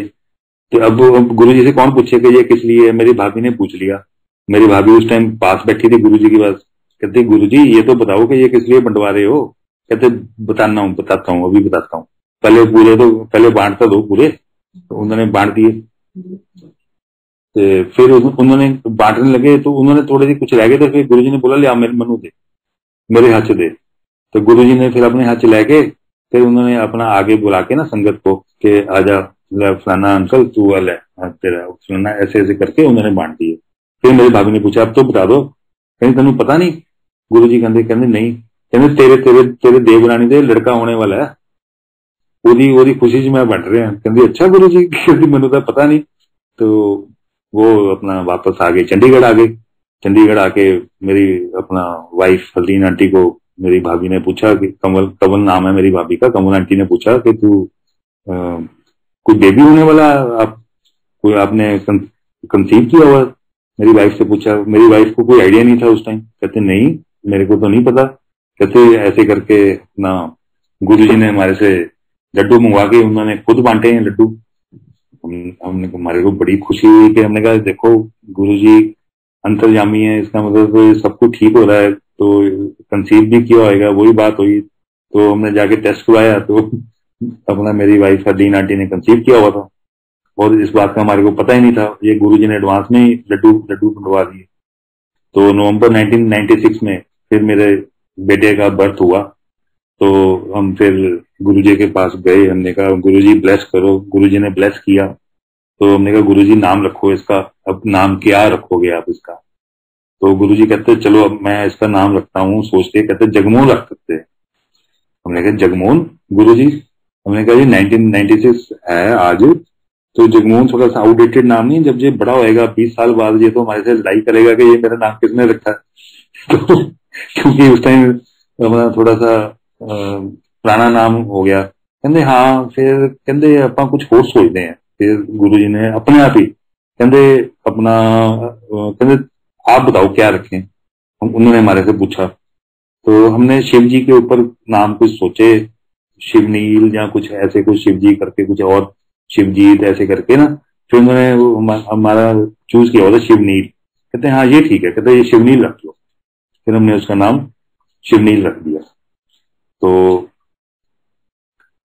तो अब गुरुजी से कौन पूछे कि ये किस लिए है, मेरी भाभी ने पूछ लिया। मेरी भाभी उस टाइम पास बैठी थी गुरुजी के पास। कहते गुरुजी ये तो बताओ कि ये किस लिए बंटवा रहे हो। कहते बताता हूँ अभी बताता हूँ, पहले बांटता दो पूरे। तो उन्होंने बांट दिए। तो फिर उन्होंने बांटने लगे, तो उन्होंने थोड़े से कुछ रह गए, तो फिर गुरुजी ने बोला ले मेरे मनु दे, मेरे हाथ से दे। तो गुरुजी ने फिर अपने हाथ से लेके फिर उन्होंने अपना आगे बुला के ना संगत को कि आजा फलाना अंकल तू वाला तेरा फलाना, ऐसे ऐसे करके उन्होंने बांट दिए। फिर मेरी भाभी ने पूछा अब तो बता दो, कहीं तेन पता नहीं। गुरुजी कहते नहीं, कहते तेरे तेरे तेरे देवरानी दे लड़का होने वाला है, ओदी खुशी च मैं बंट रहे हैं। कहती अच्छा गुरु जी, कहती मैनू तो पता नहीं। तो वो अपना वापस आ गए, चंडीगढ़ आ गए। चंडीगढ़ आके मेरी अपना वाइफ हरदीन आंटी को मेरी भाभी ने पूछा कि कमल नाम है मेरी भाभी का, कमल आंटी ने पूछा कि तू कोई बेबी होने वाला, कोई आपने कंसीव किया हुआ। मेरी वाइफ से पूछा, मेरी वाइफ को कोई आइडिया नहीं था उस टाइम। कहते नहीं मेरे को तो नहीं पता। कहते ऐसे करके अपना गुरुजी ने हमारे से लड्डू मंगवा के उन्होंने खुद बांटे हैं लड्डू। हमने हमारे को बड़ी खुशी हुई कि हमने कहा देखो गुरुजी अंतर्यामी है, इसका मतलब तो सब कुछ ठीक हो रहा है, तो कंसीव भी किया होगा, वही बात हुई। तो हमने जाके टेस्ट करवाया, तो अपना मेरी वाइफ हरदीन आंटी ने कंसीव किया हुआ था, और इस बात का हमारे को पता ही नहीं था। ये गुरुजी ने एडवांस में ही लड्डू बनवा दिए। तो नवंबर 1996 में फिर मेरे बेटे का बर्थ हुआ। तो हम फिर गुरुजी के पास गए, हमने कहा गुरुजी ब्लेस करो। गुरुजी ने ब्लेस किया। तो हमने कहा गुरुजी नाम रखो इसका, अब नाम क्या रखोगे आप इसका। तो गुरुजी कहते चलो अब मैं इसका नाम रखता हूँ, सोचते कहते जगमोहन रख सकते हैं। हमने कहा जगमोहन गुरुजी, हमने कहा जी 1996 है आज, तो जगमोहन थोड़ा सा आउटडेटेड नाम नहीं, जब ये बड़ा होएगा 20 साल बाद ये तो हमारे से लड़ाई करेगा कि ये मेरा नाम किसने रखा। तो क्योंकि उस टाइम हमारा थोड़ा सा पुराना नाम हो गया। कहते हाँ, फिर कहते अपना कुछ होर सोचते हैं। फिर गुरुजी ने अपने आप ही कहते अपना कहते आप बताओ क्या रखें। उन्होंने हमारे से पूछा, तो हमने शिव जी के ऊपर नाम कुछ सोचे, शिवनील या कुछ ऐसे, कुछ शिव जी करके कुछ और शिवजीत ऐसे करके ना फिर उन्होंने हमारा चूज किया होता शिवनील। कहते हैं हाँ ये ठीक है, कहते हैं ये शिवनील रख लो। फिर हमने उसका नाम शिवनील रख दिया। तो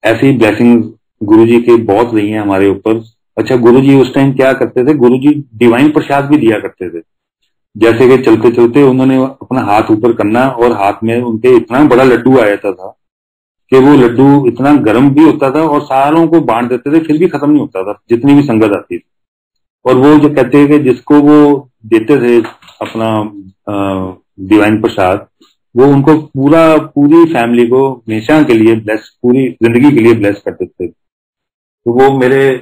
ऐसी ब्लेसिंग गुरुजी के बहुत रही हैं हमारे ऊपर। अच्छा, गुरुजी उस टाइम क्या करते थे, गुरुजी डिवाइन प्रसाद भी दिया करते थे। जैसे कि चलते चलते उन्होंने अपना हाथ ऊपर करना और हाथ में उनके इतना बड़ा लड्डू आ जाता था कि वो लड्डू इतना गर्म भी होता था और सारों को बांट देते थे, फिर भी खत्म नहीं होता था जितनी भी संगत आती थी। और वो जो कहते हैं कि जिसको वो देते थे अपना डिवाइन प्रसाद, वो उनको पूरी फैमिली को हमेशा के लिए ब्लेस, पूरी जिंदगी के लिए ब्लेस करते थे। तो वो मेरे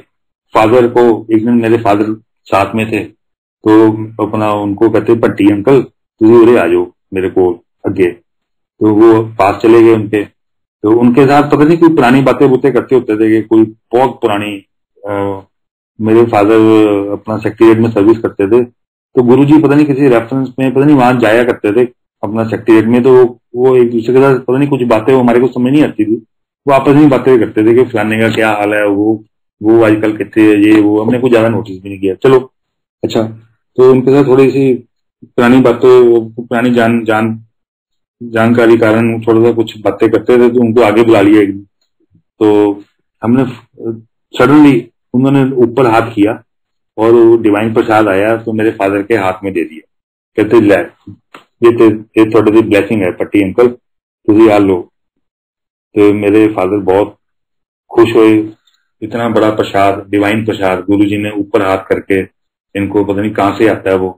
फादर को, एक दिन मेरे फादर साथ में थे, तो अपना उनको कहते पट्टी अंकल तुझे उरे आ जाओ मेरे को अगे। तो वो पास चले गए उनके। तो उनके साथ पता नहीं कोई पुरानी बातें बुतें करते होते थे कि कोई बहुत पुरानी। मेरे फादर अपना सेक्रेटरीट में सर्विस करते थे, तो गुरुजी पता नहीं किसी रेफरेंस में पता नहीं वहां जाया करते थे अपना सेक्रेटरीट में। तो वो एक दूसरे के साथ पता नहीं कुछ बातें हमारे को समझ नहीं आती थी, वो आपस में बातें करते थे कि फलाने का क्या हाल है, वो आजकल कितने ये वो। हमने कुछ ज्यादा नोटिस भी नहीं किया, चलो अच्छा। तो उनके साथ थोड़ी सी पुरानी बातें, पुरानी जानकारी कारण थोड़ा सा कुछ बातें करते थे, तो उनको आगे बुला लिया एक दिन। तो हमने सडनली उन्होंने ऊपर हाथ किया और वो डिवाइन प्रसाद आया तो मेरे फादर के हाथ में दे दिया। कहते ले ये थोड़ी सी ब्लेसिंग है पट्टी अंकल, तुझे याद लो। तो मेरे फादर बहुत खुश हुए, इतना बड़ा प्रसाद, डिवाइन प्रसाद गुरुजी ने ऊपर हाथ करके इनको पता नहीं कहां से आता है वो,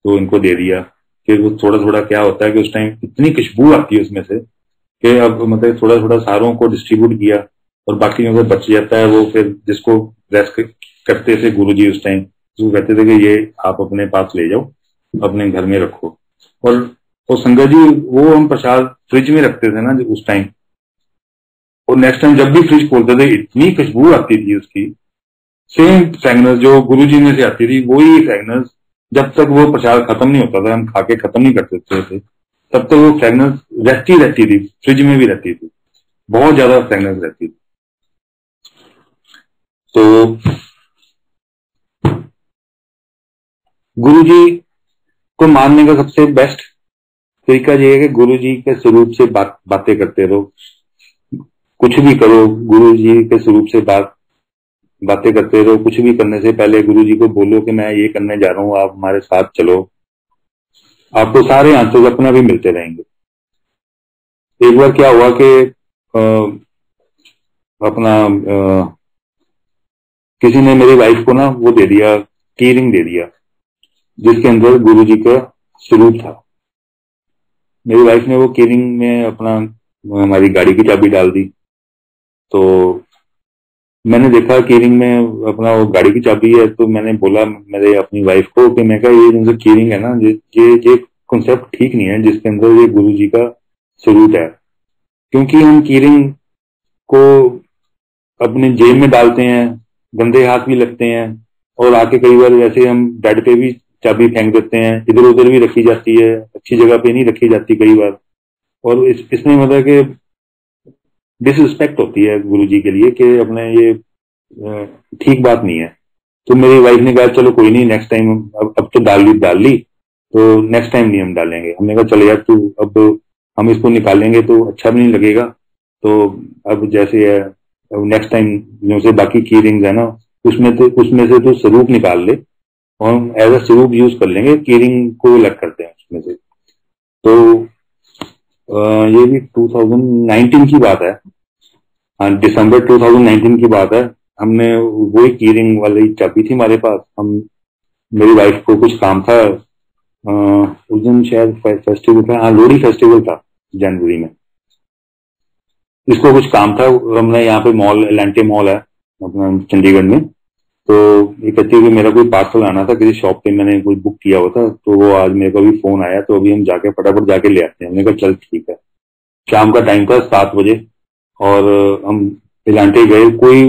तो इनको दे दिया। फिर वो थोड़ा थोड़ा क्या होता है कि उस टाइम इतनी खुशबू आती है उसमें से कि अब मतलब थोड़ा थोड़ा सारों को डिस्ट्रीब्यूट किया और बाकी जो बच जाता है वो फिर जिसको ब्लेस करते थे गुरुजी उस टाइम, वो कहते थे कि ये आप अपने पास ले जाओ, अपने घर में रखो। और संगत जी वो हम प्रसाद फ्रिज में रखते थे ना उस टाइम, और नेक्स्ट टाइम जब भी फ्रिज खोलते थे इतनी खुशबू आती थी उसकी, सेम फ्रेगनेंस जो गुरुजी में से आती थी वही फ्रेगनेंस। जब तक वो प्रसाद खत्म नहीं होता था, हम खा के खत्म नहीं करते थे, तब तक वो फ्रेगनेंस रहती थी, फ्रिज में भी रहती थी, बहुत ज्यादा फ्रेगनेंस रहती थी। तो गुरुजी को मानने का सबसे बेस्ट तरीका ये है कि गुरुजी के स्वरूप से बातें करते रहो। कुछ भी करो गुरुजी के स्वरूप से बातें करते रहो। कुछ भी करने से पहले गुरुजी को बोलो कि मैं ये करने जा रहा हूं, आप हमारे साथ चलो, आपको सारे आंसर अपना भी मिलते रहेंगे। एक बार क्या हुआ कि अपना किसी ने मेरी वाइफ को ना वो दे दिया, की रिंग दे दिया जिसके अंदर गुरुजी का स्वरूप था। मेरी वाइफ ने वो की रिंग में अपना हमारी गाड़ी की चाबी डाल दी। तो मैंने देखा की रिंग में अपना वो गाड़ी की चाबी है, तो मैंने बोला मेरे अपनी वाइफ को कि मैं कहा ये जो की रिंग है ना, ये कॉन्सेप्ट ठीक नहीं है जिसके अंदर ये गुरुजी का स्वरूप है। क्योंकि हम की रिंग को अपने जेब में डालते हैं, गंदे हाथ भी लगते हैं, और आके कई बार वैसे हम बेड पे भी चाबी फेंक देते हैं, इधर उधर भी रखी जाती है, अच्छी जगह पे नहीं रखी जाती कई बार। और इसमें मतलब कि डिसरिस्पेक्ट होती है गुरुजी के लिए कि अपने ये ठीक बात नहीं है। तो मेरी वाइफ ने कहा चलो कोई नहीं, नेक्स्ट टाइम अब तो डाल ली तो नेक्स्ट टाइम नहीं हम डालेंगे। हमने कहा चलो यार तू, अब हम इसको निकालेंगे तो अच्छा भी नहीं लगेगा, तो अब जैसे है नेक्स्ट टाइम जैसे बाकी की रिंग्स है ना उसमें से तो स्वरूप निकाल ले और हम एज अ स्वरूप यूज कर लेंगे, की रिंग को अलग करते हैं उसमें से। तो ये भी 2019 की बात है, हाँ दिसंबर 2019 की बात है। हमने वही की रिंग वाली चाबी थी हमारे पास। हम मेरी वाइफ को कुछ काम था, उस दिन शायद फेस्टिवल था, हाँ लोहड़ी फेस्टिवल था जनवरी में। इसको कुछ काम था, हमने यहाँ पे मॉल एलेंटे मॉल है अपना चंडीगढ़ में, तो ये कहती है कि मेरा कोई पार्सल आना था किसी शॉप पे, मैंने कोई बुक किया हुआ था, तो वो आज मेरे को अभी फोन आया, तो अभी हम जाके फटाफट जाके ले आते हैं। हमने कहा चल ठीक है। शाम का टाइम था 7 बजे और हम एलेंटे गए। कोई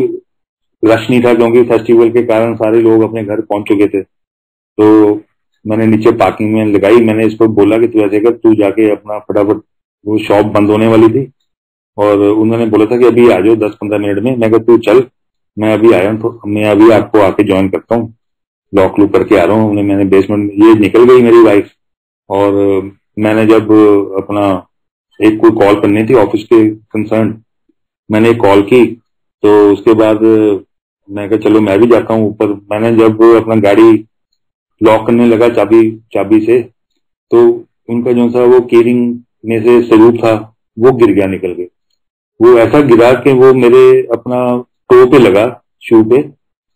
रश नहीं था क्योंकि फेस्टिवल के कारण सारे लोग अपने घर पहुंच चुके थे। तो मैंने नीचे पार्किंग में लगाई, मैंने इसको बोला कि तू ऐसे कर, तू जाके अपना फटाफट, वो शॉप बंद होने वाली थी और उन्होंने बोला था कि अभी आ जाओ 10-15 मिनट में। मैं कहा तू चल, मैं अभी आया हूँ, तो मैं अभी आपको आके ज्वाइन करता हूँ, लॉक लूक करके आ रहा हूँ। मैंने बेसमेंट, ये निकल गई मेरी वाइफ। और मैंने जब अपना एक कोई कॉल करनी थी ऑफिस के कंसर्न, मैंने एक कॉल की। तो उसके बाद मैं कहा चलो मैं भी जाता हूँ ऊपर। मैंने जब अपना गाड़ी लॉक करने लगा चाबी चाबी से, तो उनका जो सा वो केरिंग में से स्वरूप था, वो गिर गया, निकल के। वो ऐसा गिरा कि वो मेरे अपना टो पे लगा, शू पे,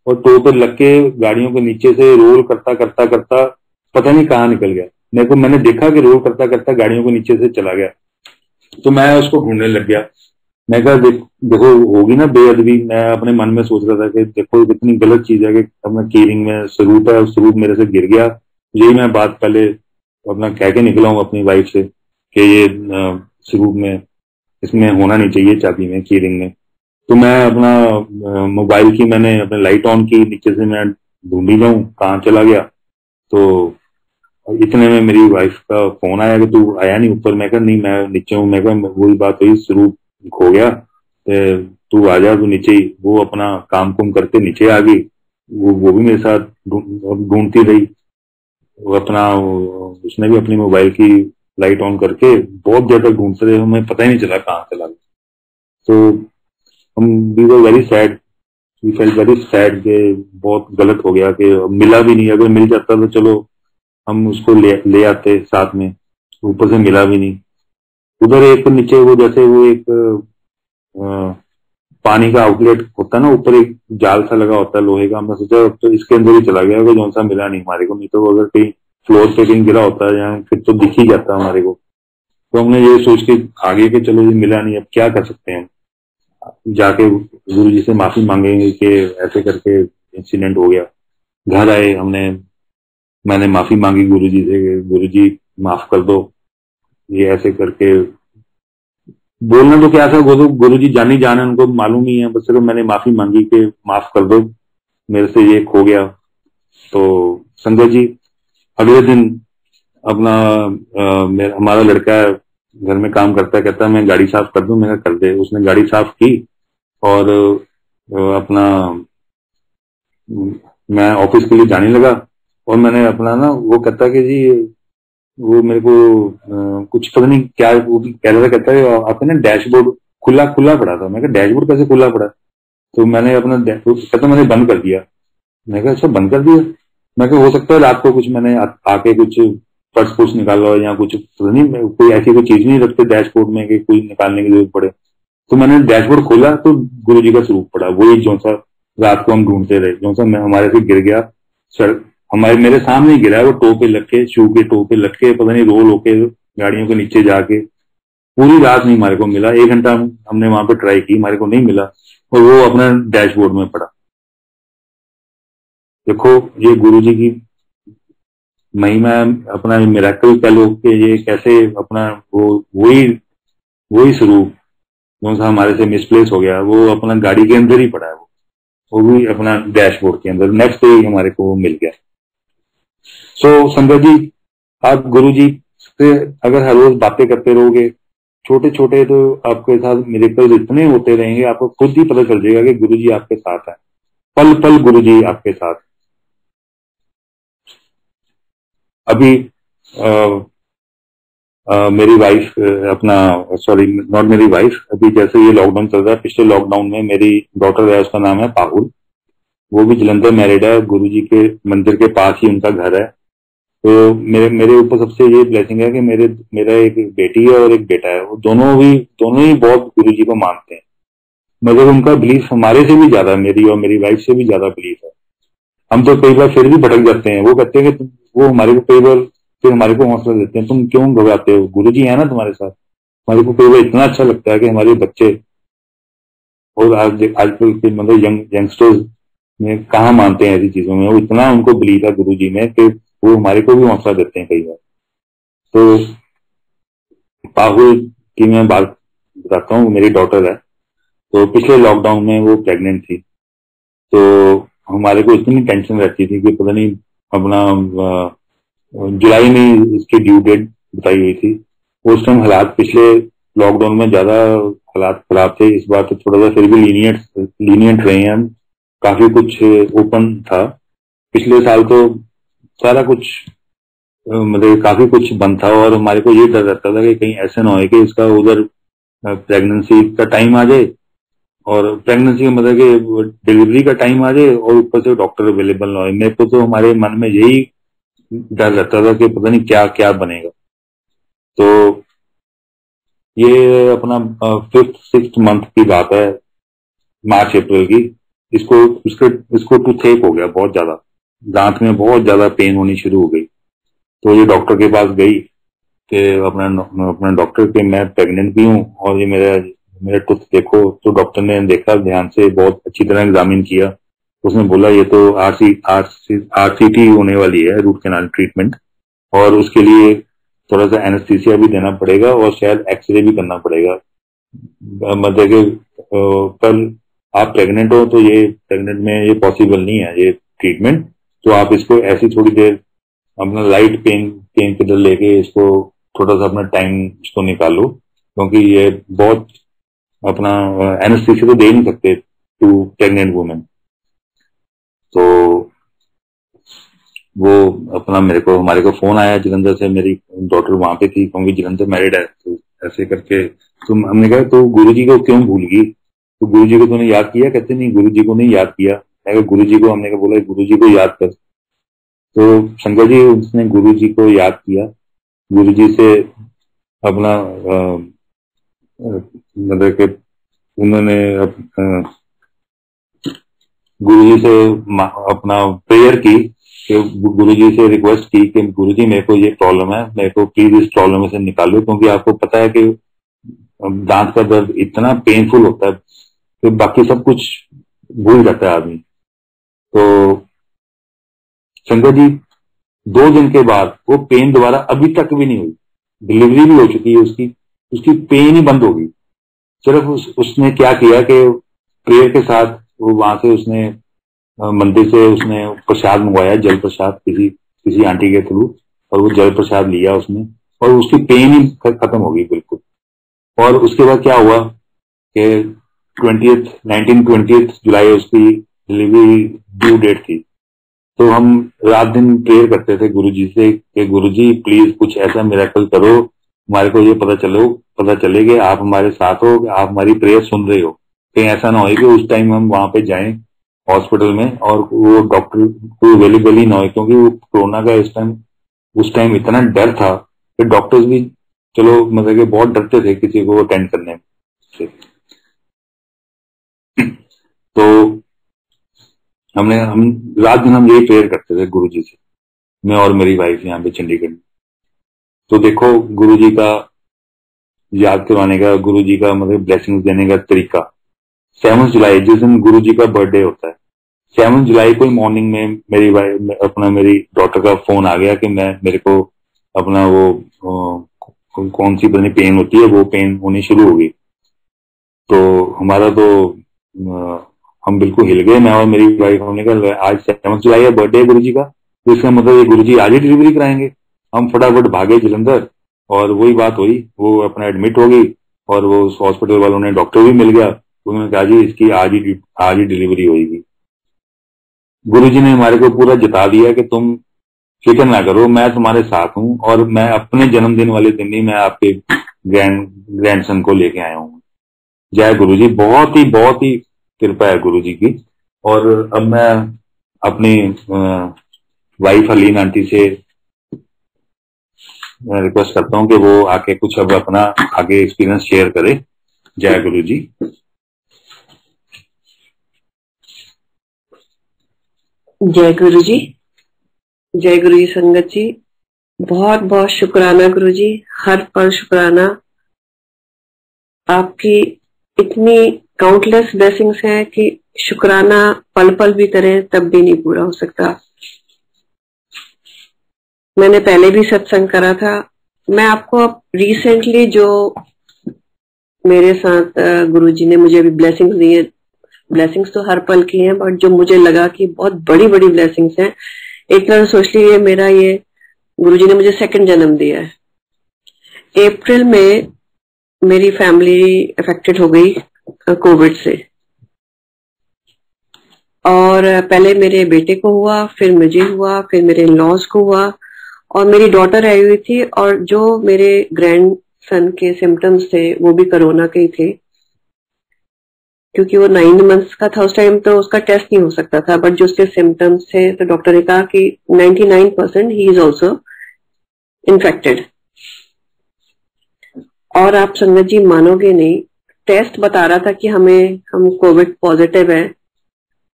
और टो पे लग के गाड़ियों के नीचे से रोल करता करता करता पता नहीं कहाँ निकल गया। मेरे को, मैंने देखा कि रोल करता करता गाड़ियों के नीचे से चला गया। तो मैं उसको ढूंढने लग गया। मैं कहा देखो होगी ना बेअदबी। मैं अपने मन में सोच रहा था कि देखो कितनी गलत चीज है कि अपना कीरिंग में स्वरूप है, स्वरूप मेरे से गिर गया। यही मैं बात पहले अपना कह के निकला हूँ अपनी वाइफ से कि ये स्वरूप में, इसमें होना नहीं चाहिए चाबी में, कीरिंग में। तो मैं अपना मोबाइल की मैंने अपने लाइट ऑन की, नीचे से मैं ढूंढी जाऊं कहाँ चला गया। तो इतने में मेरी वाइफ का फोन आया कि तू आया नहीं ऊपर। मैं कहा नहीं, मैं नीचे हूँ। मैं कहा वही बात हुई, स्वरूप खो गया, तू आ जा, तू नीचे ही। वो अपना काम कुम करके नीचे आ गई। वो भी मेरे साथ ढूंढती रही। वो अपना उसने भी अपनी मोबाइल की लाइट ऑन करके बहुत ज्यादा ढूंढते रहे, हमें पता ही नहीं चला कहाँ चला गया। तो हम we were very sad, we felt very sad कि बहुत गलत हो गया कि मिला भी नहीं। अगर मिल जाता तो चलो हम उसको ले आते साथ में, ऊपर से मिला भी नहीं। उधर एक नीचे वो जैसे वो एक पानी का आउटलेट होता है ना, ऊपर एक जाल सा लगा होता है लोहे का। हमने सोचा तो इसके अंदर ही चला गया, जो सा मिला नहीं हमारे को। नहीं तो अगर कहीं फ्लोर पे कहीं गिरा होता है या फिर तो दिख ही जाता हमारे को। तो हमने ये सोच के आगे के चलो ये मिला नहीं, अब क्या कर सकते हैं। जाके गुरु जी से माफी मांगेंगे कि ऐसे करके इंसिडेंट हो गया। घर आए हमने, मैंने माफी मांगी गुरु जी से, गुरु जी माफ कर दो, ये ऐसे करके। बोलना तो क्या था, गुरु जी जानी जाने, उनको मालूम ही है। बस सिर्फ मैंने माफी मांगी कि माफ कर दो, मेरे से ये खो गया। तो संजय जी अगले दिन अपना हमारा लड़का घर में काम करता है, कहता है मैं गाड़ी साफ कर दूं। मैंने कर दे। उसने गाड़ी साफ की और अपना मैं ऑफिस के लिए जाने लगा। और मैंने अपना ना, वो कहता कि जी वो मेरे को कुछ पता नहीं क्या वो कह रहा था। कहता है आपने ना डैशबोर्ड खुला खुला पड़ा था। मैं कहा डैशबोर्ड कैसे खुला पड़ा? तो मैंने अपना कहता मैंने बंद कर दिया। मैं कहा अच्छा बंद कर दिया? मैं कहा हो सकता है रात को कुछ मैंने आके कुछ पर्स पुर्स निकाला हो या कुछ, पता नहीं कोई ऐसी कोई चीज नहीं रखते डैशबोर्ड में कि कोई निकालने की जरूरत पड़े। तो मैंने डैशबोर्ड खोला तो गुरु जी का स्वरूप पड़ा, वही जो सा रात को हम ढूंढते रहे, जो सा हमारे से गिर गया। सर हमारे मेरे सामने ही गिरा है, वो टो पे लग के, शू के टो पे लग के, पता नहीं रोल होके गाड़ियों के नीचे जाके। पूरी रात नहीं हमारे को मिला, 1 घंटा हमने वहां पे ट्राई की, हमारे को नहीं मिला। और वो अपना डैशबोर्ड में पड़ा। देखो ये गुरु जी की महिमा, अपना मिरेकल कह लो कि ये कैसे अपना वो वही वही स्वरूप जो सा हमारे से मिसप्लेस हो गया, वो अपना गाड़ी के अंदर ही पड़ा है। वो भी अपना डैशबोर्ड के अंदर, नेक्स्ट डे ही हमारे को वो मिल गया। सो संगत जी, आप गुरु जी से अगर हर रोज बातें करते रहोगे, छोटे छोटे, तो आपके साथ मिरेकल इतने होते रहेंगे, आपको खुद ही पता चल जाएगा कि गुरु जी आपके साथ है। पल पल गुरु जी आपके साथ। अभी मेरी वाइफ अपना, सॉरी नॉट मेरी वाइफ, अभी जैसे ये लॉकडाउन चल रहा है, पिछले लॉकडाउन में मेरी डॉटर है, उसका नाम है पाहुल। वो भी जलंधर मैरिड है, गुरु जी के मंदिर के पास ही उनका घर है। तो मेरे मेरे ऊपर सबसे ये ब्लेसिंग है कि मेरा एक बेटी है और एक बेटा है। वो दोनों ही बहुत गुरु जी को मानते हैं, मगर उनका बिलीफ हमारे से भी ज्यादा, मेरी और मेरी वाइफ से भी ज्यादा बिलीफ है। हम तो कई बार फिर भी भटक जाते हैं। वो कहते हैं कि वो हमारे को कई बार फिर हमारे को हौसला देते हैं, तुम क्यों घबराते हो, गुरु जी है ना तुम्हारे साथ। हमारे को कई बार इतना अच्छा लगता है कि हमारे बच्चे और आजकल के मतलब यंगस्टर्स में कहाँ मानते हैं ऐसी चीजों में। वो इतना उनको बिलीव है गुरु जी में कि वो हमारे को भी हौसला देते हैं कई बार। तो पाहुल की मैं बात बताता हूँ, मेरी डॉटर है। तो पिछले लॉकडाउन में वो प्रेग्नेंट थी। तो हमारे को इतनी टेंशन रहती थी कि पता नहीं अपना जुलाई में इसकी ड्यू डेट बताई गई थी। उस टाइम हालात पिछले लॉकडाउन में ज्यादा हालात खराब थे, इस बार तो थोड़ा सा फिर भी लीनियंट रहे हैं हम। काफी कुछ ओपन था। पिछले साल तो सारा कुछ मतलब काफी कुछ बंद था, और हमारे को ये डर रहता था कि कहीं ऐसे ना हो कि इसका उधर प्रेगनेंसी का टाइम आ जाए, और प्रेगनेंसी का मतलब कि डिलीवरी का टाइम आ जाए और ऊपर से डॉक्टर अवेलेबल ना हो। मेरे को तो हमारे मन में यही डर रहता था कि पता नहीं क्या क्या बनेगा। तो ये अपना 5th-6th मंथ की बात है, मार्च अप्रैल की। इसको इसको टूथेक हो गया बहुत ज्यादा, दांत में बहुत ज्यादा पेन होनी शुरू हो गई। तो ये डॉक्टर के पास गई कि अपना डॉक्टर के मैं प्रेग्नेंट भी हूँ और ये मेरा मेरा टूथ देखो। तो डॉक्टर ने देखा ध्यान से, बहुत अच्छी तरह एग्जामिन किया। उसने बोला ये तो आरसीटी होने वाली है, रूट कैनाल ट्रीटमेंट, और उसके लिए थोड़ा सा एनेस्थीसिया भी देना पड़ेगा और शायद एक्सरे भी करना पड़ेगा। मतलब कि कल आप प्रेग्नेंट हो तो ये प्रेग्नेंट में ये पॉसिबल नहीं है ये ट्रीटमेंट। तो आप इसको ऐसी थोड़ी देर अपना लाइट पेन किलर लेके इसको थोड़ा सा अपना टाइम इसको निकालो, क्योंकि ये बहुत अपना एनेस्थीसिया तो दे नहीं सकते टू प्रेग्नेंट वुमेन। तो वो अपना हमारे को फोन आया जलंधर से, मेरी डॉटर वहां पे थी क्योंकि जलंधर मैरिड है। तो ऐसे करके हमने कहा तो गुरुजी को क्यों भूल गई, तो गुरुजी को तूने याद किया? कहते नहीं, गुरुजी को नहीं याद किया। मैं कहा गुरुजी को, हमने बोला गुरुजी को याद कर। तो शंकर जी उसने गुरुजी को याद किया, गुरुजी से अपना मतलब कि उन्होंने गुरुजी से अपना प्रेयर की, कि गुरुजी से रिक्वेस्ट की कि गुरुजी मेरे को ये प्रॉब्लम है, मेरे को प्लीज इस प्रॉब्लम से निकालो। क्योंकि आपको पता है कि दांत का दर्द इतना पेनफुल होता है कि बाकी सब कुछ भूल जाता है आदमी। तो शंकर जी 2 दिन के बाद वो पेन दोबारा अभी तक भी नहीं हुई। डिलीवरी भी हो चुकी है उसकी, उसकी पेन ही बंद हो गई। सिर्फ उसने क्या किया कि प्रेयर के साथ वो वहां से उसने मंदिर से उसने प्रसाद मंगवाया, जल प्रसाद, किसी आंटी के थ्रू, और वो जल प्रसाद लिया उसने, और उसकी पेन ही खत्म हो गई बिल्कुल। और उसके बाद क्या हुआ कि 20 जुलाई उसकी डिलीवरी ड्यू डेट थी। तो हम रात दिन प्रेयर करते थे गुरुजी से कि गुरुजी प्लीज कुछ ऐसा मिरेकल करो, हमारे को ये पता चले कि आप हमारे साथ हो, कि आप हमारी प्रेयर सुन रहे हो। कहीं ऐसा ना हो कि उस टाइम हम वहां पे जाएं हॉस्पिटल में और वो डॉक्टर को अवेलेबल ही ना हो, क्योंकि वो कोरोना का उस टाइम इतना डर था कि डॉक्टर्स भी चलो मतलब कि बहुत डरते थे किसी को अटेंड करने से। तो हम रात दिन हम यही प्रेयर करते थे गुरुजी से, मैं और मेरी वाइफ यहाँ पे चंडीगढ़ में। तो देखो गुरुजी का याद करवाने का, गुरुजी का मतलब ब्लेसिंग्स देने का तरीका। 7 जुलाई जिस दिन गुरुजी का बर्थडे होता है, 7 जुलाई को मॉर्निंग में मेरी डॉटर का फोन आ गया कि मेरे को अपना वो कौन सी पता पेन होती है, वो पेन होनी शुरू हो गई। तो हमारा तो हम बिल्कुल हिल गए, मैं और मेरी वाइफ। हमने कहा आज 7 जुलाई है, बर्थडे है गुरुजी का, तो इसका मतलब ये गुरुजी आज ही डिलीवरी कराएंगे। हम फटाफट भागे जलंधर, और वही बात हुई, वो अपना एडमिट हो गई, और वो उस हॉस्पिटल वालों ने, डॉक्टर भी मिल गया, उन्होंने कहा जी इसकी आज ही डिलीवरी होगी। गुरुजी ने हमारे को पूरा जता दिया कि तुम फिक्र ना करो, मैं तुम्हारे साथ हूँ, और मैं अपने जन्मदिन वाले दिन ही मैं आपके ग्रैंडसन को लेके आया हूँ। जय गुरुजी, बहुत ही कृपा है गुरुजी की। और अब मैं अपनी वाइफ हलीन आंटी से रिक्वेस्ट करता हूँ कि वो आके कुछ अब अपना आगे एक्सपीरियंस शेयर करे। जय गुरुजी। जय गुरुजी, जय गुरुजी संगत जी, बहुत बहुत शुक्राना गुरुजी, हर पल शुक्राना। आपकी इतनी काउंटलेस ब्लेसिंग्स हैं कि शुक्राना पल पल भी करें तब भी नहीं पूरा हो सकता। मैंने पहले भी सत्संग करा था। मैं आपको अब रिसेंटली जो मेरे साथ गुरुजी ने मुझे अभी ब्लेसिंग्स दी है, ब्लेसिंग्स तो हर पल की हैं, बट जो मुझे लगा कि बहुत बड़ी बड़ी ब्लेसिंग्स हैं, एक तरह से सोच लीजिए मेरा ये गुरुजी ने मुझे सेकंड जन्म दिया है। अप्रैल में मेरी फैमिली अफेक्टेड हो गई कोविड से, और पहले मेरे बेटे को हुआ, फिर मुझे हुआ, फिर मेरे इन-लॉज को हुआ, और मेरी डॉटर आई हुई थी, और जो मेरे ग्रैंड सन के सिम्टम्स थे वो भी कोरोना के ही थे, क्योंकि वो 9 मंथ्स का था उस टाइम, तो उसका टेस्ट नहीं हो सकता था, बट जो उसके सिम्टम्स थे तो डॉक्टर ने कहा कि 99% ही इज ऑल्सो इन्फेक्टेड। और आप संगत जी मानोगे नहीं, टेस्ट बता रहा था कि हम कोविड पॉजिटिव है,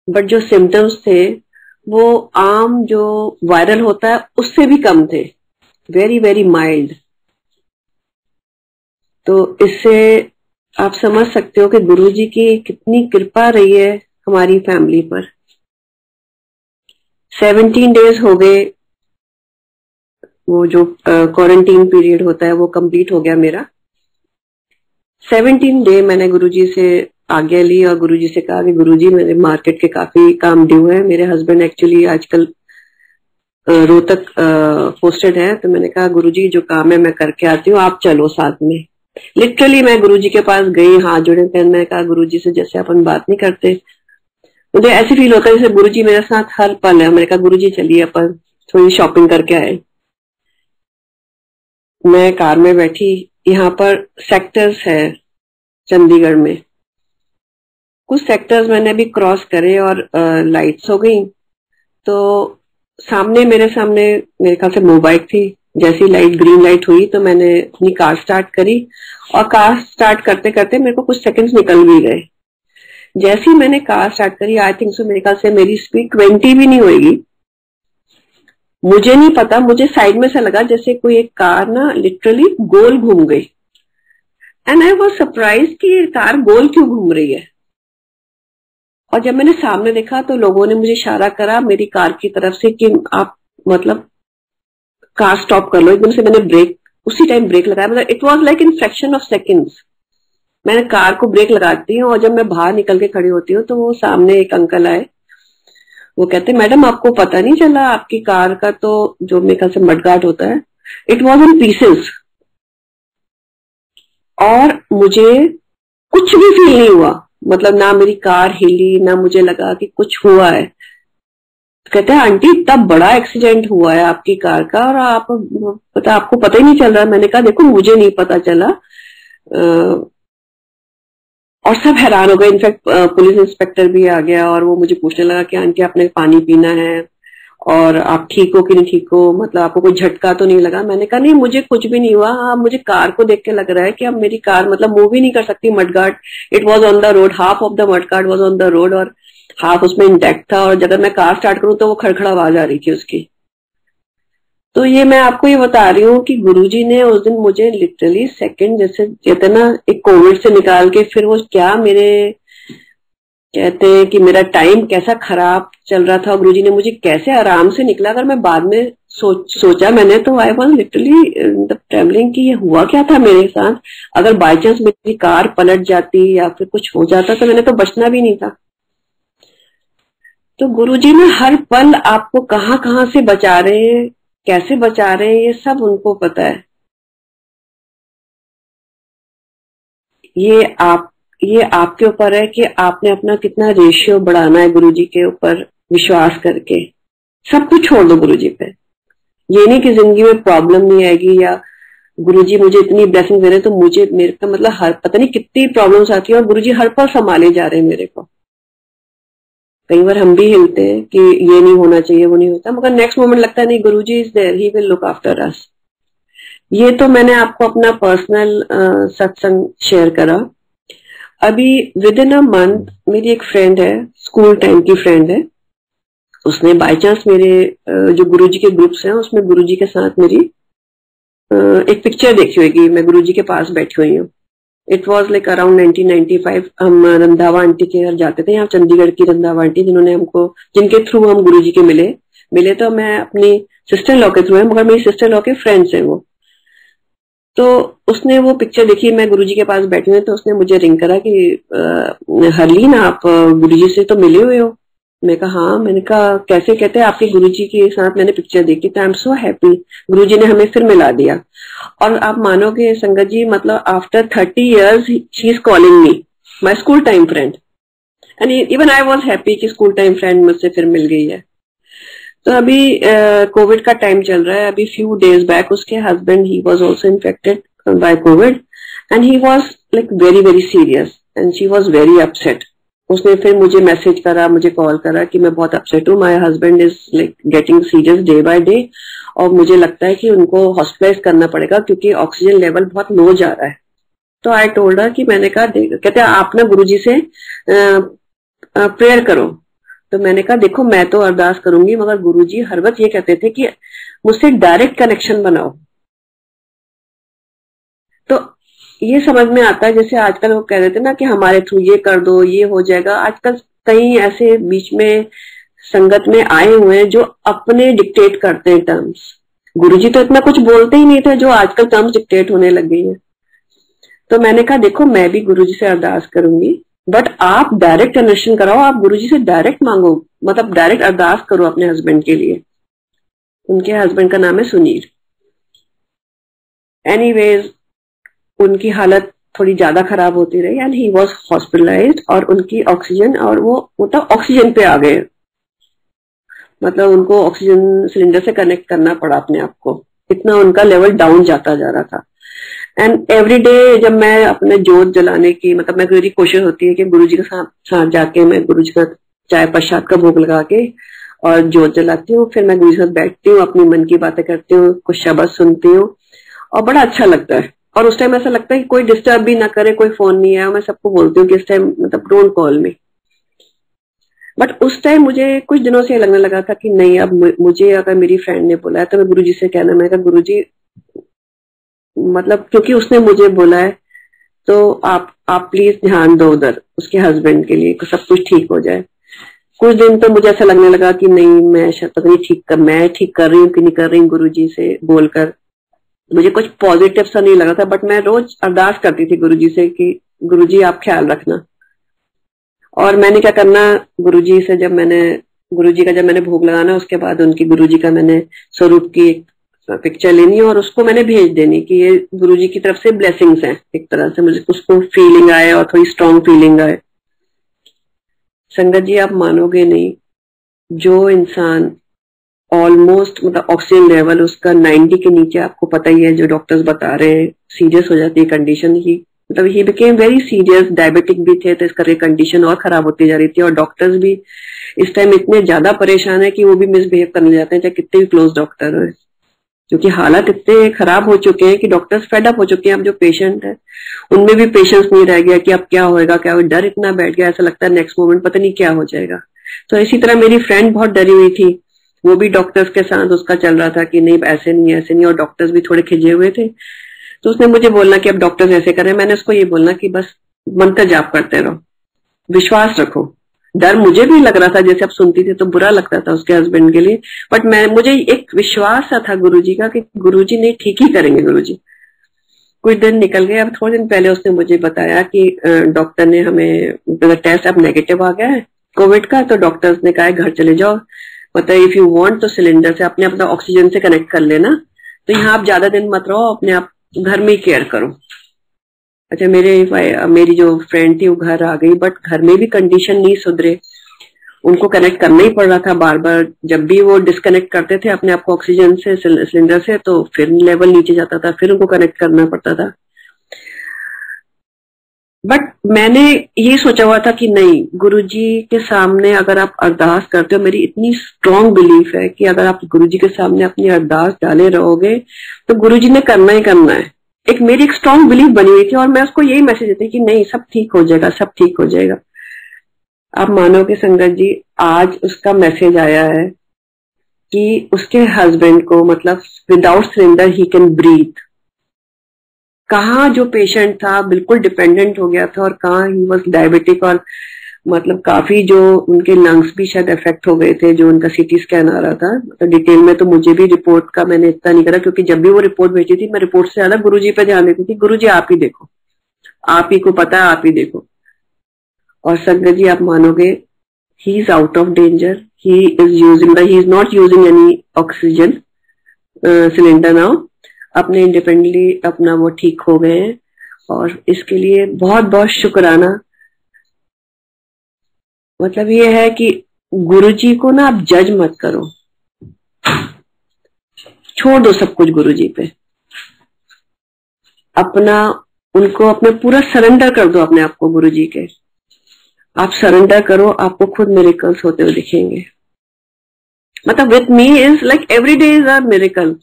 बट जो सिम्टम्स थे वो आम जो वायरल होता है उससे भी कम थे, वेरी वेरी माइल्ड। तो इससे आप समझ सकते हो कि गुरुजी की कितनी कृपा रही है हमारी फैमिली पर। 17 डेज हो गए, वो जो क्वारंटीन पीरियड होता है वो कंप्लीट हो गया मेरा। 17 डे मैंने गुरुजी से आज्ञा ली और गुरुजी से कहा कि गुरुजी मेरे मार्केट के काफी काम ड्यू है। मेरे हस्बैंड एक्चुअली आजकल रोहतक पोस्टेड है, तो मैंने कहा गुरुजी जो काम है मैं करके आती हूँ, आप चलो साथ में। लिटरली मैं गुरुजी के पास गई, हाथ जोड़े, फिर मैंने कहा गुरुजी से जैसे अपन बात नहीं करते, मुझे ऐसे फील होता है जैसे गुरुजी मेरे साथ हर पल है। मैंने कहा गुरुजी चलिए अपन थोड़ी शॉपिंग करके आए। मैं कार में बैठी, यहाँ पर सेक्टर्स है चंडीगढ़ में, कुछ सेक्टर्स मैंने अभी क्रॉस करे और लाइट्स हो गई, तो सामने मेरे ख्याल से मोबाइल थी। जैसी लाइट ग्रीन लाइट हुई तो मैंने अपनी कार स्टार्ट करी, और कार स्टार्ट करते करते मेरे को कुछ सेकंड्स निकल भी गए। जैसी मैंने कार स्टार्ट करी, आई थिंक सो मेरे ख्याल से मेरी स्पीड 20 भी नहीं होगी, मुझे नहीं पता, मुझे साइड में से लगा जैसे कोई एक कार ना लिटरली गोल घूम गई। एंड आई वाज सरप्राइज कि ये कार गोल क्यों घूम रही है। और जब मैंने सामने देखा तो लोगों ने मुझे इशारा करा मेरी कार की तरफ से कि आप मतलब कार स्टॉप कर लो। एकदम से मैंने ब्रेक, उसी टाइम ब्रेक लगाया, मतलब it was like in fraction of seconds मैंने कार को ब्रेक लगाती हूँ। और जब मैं बाहर निकल के खड़ी होती हूँ तो वो सामने एक अंकल आए, वो कहते मैडम आपको पता नहीं चला आपकी कार का तो जो मेरे ख्याल से मडगार्ड होता है, इट वाज इन पीसेस। और मुझे कुछ भी फील नहीं हुआ, मतलब ना मेरी कार हिली, ना मुझे लगा कि कुछ हुआ है। तो कहते हैं आंटी इतना बड़ा एक्सीडेंट हुआ है आपकी कार का और आपको पता ही नहीं चल रहा। मैंने कहा देखो मुझे नहीं पता चला। और सब हैरान हो गए, इनफैक्ट पुलिस इंस्पेक्टर भी आ गया और वो मुझे पूछने लगा कि आंटी आपने पानी पीना है और आप ठीक हो कि नहीं ठीक हो, मतलब आपको कोई झटका तो नहीं लगा। मैंने कहा नहीं मुझे कुछ भी नहीं हुआ। हाँ मुझे कार को देख के लग रहा है कि अब मेरी कार मतलब मूव ही नहीं कर सकती, mudguard it was on the road, half of the mudguard was on the road और हाफ उसमें इंटैक्ट था। और अगर मैं कार स्टार्ट करूं तो वो खड़खड़ आवाज आ रही थी उसकी। तो ये मैं आपको ये बता रही हूँ कि गुरुजी ने उस दिन मुझे लिटरली सेकंड, जैसे कहते ना एक कोविड से निकाल के, फिर वो क्या मेरे कहते हैं कि मेरा टाइम कैसा खराब चल रहा था, गुरुजी ने मुझे कैसे आराम से निकला। अगर मैं बाद में सोचा मैंने तो आई वाज लिटरली ट्रेवलिंग कि ये हुआ क्या था मेरे साथ। अगर बाय चांस मेरी कार पलट जाती या फिर कुछ हो जाता तो मैंने तो बचना भी नहीं था। तो गुरुजी ने हर पल आपको कहाँ कहाँ से बचा रहे हैं, कैसे बचा रहे हैं, ये सब उनको पता है। ये आपके ऊपर है कि आपने अपना कितना रेशियो बढ़ाना है गुरुजी के ऊपर विश्वास करके। सब कुछ छोड़ दो गुरुजी पे। ये नहीं कि जिंदगी में प्रॉब्लम नहीं आएगी या गुरुजी मुझे इतनी ब्लेसिंग दे रहे तो मुझे मेरे का मतलब हर पता नहीं कितनी प्रॉब्लम्स आती है और गुरुजी हर पल संभाले जा रहे हैं मेरे को। कई बार हम भी हिलते हैं कि ये नहीं होना चाहिए वो नहीं होता, मगर नेक्स्ट मोमेंट लगता है नहीं Guruji is there, he will look after us. ये तो मैंने आपको अपना पर्सनल सत्संग शेयर करा। अभी विद इन अ मंथ मेरी एक फ्रेंड है, स्कूल टाइम की फ्रेंड है, उसने बाय चांस मेरे जो गुरुजी के ग्रुप्स हैं उसमें गुरुजी के साथ मेरी एक पिक्चर देखी होगी, मैं गुरुजी के पास बैठी हुई हूँ। It was like around 1995। हम रंधावा आंटी के घर जाते थे, यहाँ चंडीगढ़ की रंधावा आंटी जिनके थ्रू हम गुरुजी के मिले तो मैं अपनी सिस्टर लॉ के थ्रू है, मगर मेरी सिस्टर लॉ के फ्रेंड्स हैं वो। तो उसने वो पिक्चर देखी, मैं गुरुजी के पास बैठी हुई, तो उसने मुझे रिंग करा कि हरलीन आप गुरुजी से तो मिले हुए हो। मैं कहा हाँ। मैंने कहा कैसे? कहते हैं आपके गुरुजी के साथ मैंने पिक्चर देखी तो आई एम सो हैप्पी, गुरुजी ने हमें फिर मिला दिया। और आप मानोगे संगत जी, मतलब after 30 years she is calling me my school time friend and even I was happy कि स्कूल टाइम फ्रेंड मुझसे फिर मिल गई है। तो अभी कोविड का टाइम चल रहा है। अभी फ्यू डेज बैक उसके husband he was also infected by Covid and he was like very very serious and she was very upset. उसने फिर मुझे मैसेज करा, मुझे कॉल करा कि मैं बहुत अपसेट हूँ, my husband is like getting serious day by day और मुझे लगता है कि उनको हॉस्पिटलाइज करना पड़ेगा क्योंकि ऑक्सीजन लेवल बहुत लो जा रहा है। तो आई टोल्ड हर कि मैंने कहा, कहते आप ना गुरुजी से प्रेयर करो। तो मैंने कहा देखो मैं तो अरदास करूंगी मगर गुरुजी हर वक्त ये कहते थे कि मुझसे डायरेक्ट कनेक्शन बनाओ। तो ये समझ में आता है, जैसे आजकल वो कह रहे थे ना कि हमारे थ्रू ये कर दो ये हो जाएगा। आजकल कई ऐसे बीच में संगत में आए हुए हैं जो अपने डिक्टेट करते हैं टर्म्स। गुरुजी तो इतना कुछ बोलते ही नहीं थे जो आजकल टर्म्स डिक्टेट होने लग गई है। तो मैंने कहा देखो मैं भी गुरुजी से अरदास करूंगी बट आप डायरेक्ट कनेक्शन कराओ, आप गुरुजी से डायरेक्ट मांगो, मतलब डायरेक्ट अरदास करो अपने हस्बैंड के लिए। उनके हस्बैंड का नाम है सुनील। एनीवेज उनकी हालत थोड़ी ज्यादा खराब होती रही एंड ही वाज हॉस्पिटलाइज्ड और उनकी ऑक्सीजन और वो मतलब ऑक्सीजन पे आ गए, मतलब उनको ऑक्सीजन सिलेंडर से कनेक्ट करना पड़ा अपने आप को, इतना उनका लेवल डाउन जाता जा रहा था। एंड एवरी डे जब मैं अपने जोत जलाने की मतलब मैं मेरी कोशिश होती है कि गुरुजी के साथ जाके मैं गुरुजी का चाय प्रसाद का भोग लगा के और जोत जलाती हूँ, फिर मैं गुरुजी के साथ बैठती हूँ, अपनी मन की बातें करती हूँ, कुछ शब्द सुनती हूँ और बड़ा अच्छा लगता है। और उस टाइम ऐसा लगता है कि कोई डिस्टर्ब भी ना करे, कोई फोन नहीं आया। मैं सबको बोलती हूँ कि इस टाइम मतलब डोंट कॉल मी। बट उस टाइम मुझे कुछ दिनों से लगने लगा था कि नहीं, अब मुझे अगर मेरी फ्रेंड ने बोला है तो मैं गुरुजी से कहना, मैं कहा गुरुजी मतलब क्योंकि उसने मुझे बोला है तो आप प्लीज ध्यान दो उधर उसके हस्बैंड के लिए, सब कुछ ठीक हो जाए। कुछ दिन तो मुझे ऐसा लगने लगा कि नहीं मैं शायद पता नहीं मैं ठीक कर रही हूँ कि नहीं कर रही हूँ गुरुजी से बोलकर। मुझे कुछ पॉजिटिव सा नहीं लगा था बट मैं रोज अरदास करती थी गुरुजी से कि गुरुजी आप ख्याल रखना। और मैंने क्या करना, गुरुजी से गुरुजी का जब मैंने भोग लगाना उसके बाद उनकी गुरुजी का मैंने स्वरूप की एक पिक्चर लेनी और उसको मैंने भेज देनी कि ये गुरुजी की तरफ से ब्लेसिंग्स हैं। एक तरह से मुझे उसको फीलिंग आए और थोड़ी स्ट्रांग फीलिंग आए। संगत जी आप मानोगे नहीं, जो इंसान ऑलमोस्ट मतलब ऑक्सीजन लेवल उसका 90 के नीचे, आपको पता ही है जो डॉक्टर्स बता रहे हैं सीरियस हो जाती है कंडीशन ही, मतलब he became very serious. Diabetic भी थे तो इस करके कंडीशन और खराब होती जा रही थी और डॉक्टर्स भी इस टाइम इतने ज्यादा परेशान है कि वो भी मिसबिहेव करने जाते हैं चाहे कितने भी क्लोज डॉक्टर है, क्योंकि हालात इतने खराब हो चुके हैं कि डॉक्टर्स फेड अप हो चुके हैं। अब जो पेशेंट है उनमें भी पेशेंस नहीं रह गया कि अब क्या होएगा क्या होगा, डर इतना बैठ गया ऐसा लगता है नेक्स्ट मोमेंट पता नहीं क्या हो जाएगा। तो इसी तरह मेरी फ्रेंड बहुत डरी हुई थी, वो भी डॉक्टर्स के साथ उसका चल रहा था कि नहीं ऐसे नहीं ऐसे नहीं, और डॉक्टर्स भी थोड़े खिजे हुए थे। तो उसने मुझे बोलना कि अब डॉक्टर्स ऐसे कर रहे हैं, मैंने उसको ये बोलना कि बस मंत्र जाप करते रहो, विश्वास रखो। डर मुझे भी लग रहा था, जैसे अब सुनती थी तो बुरा लगता था उसके हस्बैंड के लिए, बट मुझे एक विश्वास सा था गुरुजी का कि गुरुजी नहीं ठीक ही करेंगे गुरुजी। कुछ दिन निकल गए, अब थोड़े दिन पहले उसने मुझे बताया कि डॉक्टर ने हमें टेस्ट अब नेगेटिव आ गया है कोविड का, तो डॉक्टर्स ने कहा घर चले जाओ, मतलब इफ यू वांट तो सिलेंडर से अपने अपना ऑक्सीजन से कनेक्ट कर लेना, तो यहाँ आप ज्यादा दिन मत रहो, अपने आप घर में ही केयर करो। अच्छा मेरी जो फ्रेंड थी वो घर आ गई, बट घर में भी कंडीशन नहीं सुधरे, उनको कनेक्ट करना ही पड़ रहा था बार बार। जब भी वो डिस्कनेक्ट करते थे अपने आप को ऑक्सीजन से सिलेंडर से तो फिर लेवल नीचे जाता था, फिर उनको कनेक्ट करना पड़ता था। बट मैंने ये सोचा हुआ था कि नहीं, गुरुजी के सामने अगर आप अरदास करते हो, मेरी इतनी स्ट्रांग बिलीफ है कि अगर आप गुरुजी के सामने अपनी अरदास डाले रहोगे तो गुरुजी ने करना ही करना है। मेरी एक स्ट्रांग बिलीफ बनी हुई थी और मैं उसको यही मैसेज देती कि नहीं सब ठीक हो जाएगा, सब ठीक हो जाएगा। आप मानोगे संगत जी, आज उसका मैसेज आया है कि उसके हस्बैंड को मतलब विदाउट सिलेंडर ही कैन ब्रीथ। कहाँ जो पेशेंट था बिल्कुल डिपेंडेंट हो गया था और कहाँ ही वॉज डायबिटिक, और मतलब काफी जो उनके लंग्स भी शायद इफेक्ट हो गए थे, जो उनका सीटी स्कैन आ रहा था। तो डिटेल में तो मुझे भी रिपोर्ट का मैंने इतना नहीं करा, क्योंकि जब भी वो रिपोर्ट भेजी थी मैं रिपोर्ट से ज्यादा गुरुजी पे ध्यान देती थी, गुरुजी आप ही देखो, आप ही को पता है, आप ही देखो। और संगत जी आप मानोगे, he is out of danger, he is not using any oxygen cylinder now, अपने इंडिपेंडेंटली अपना वो ठीक हो गए हैं। और इसके लिए बहुत बहुत शुक्राना मतलब ये है कि गुरु जी को ना आप जज मत करो, छोड़ दो सब कुछ गुरु जी पे, अपना उनको अपने पूरा सरेंडर कर दो अपने आप को गुरु जी के। आप सरेंडर करो, आपको खुद मिरेकल्स होते हुए दिखेंगे। मतलब with me is like every day is a miracle.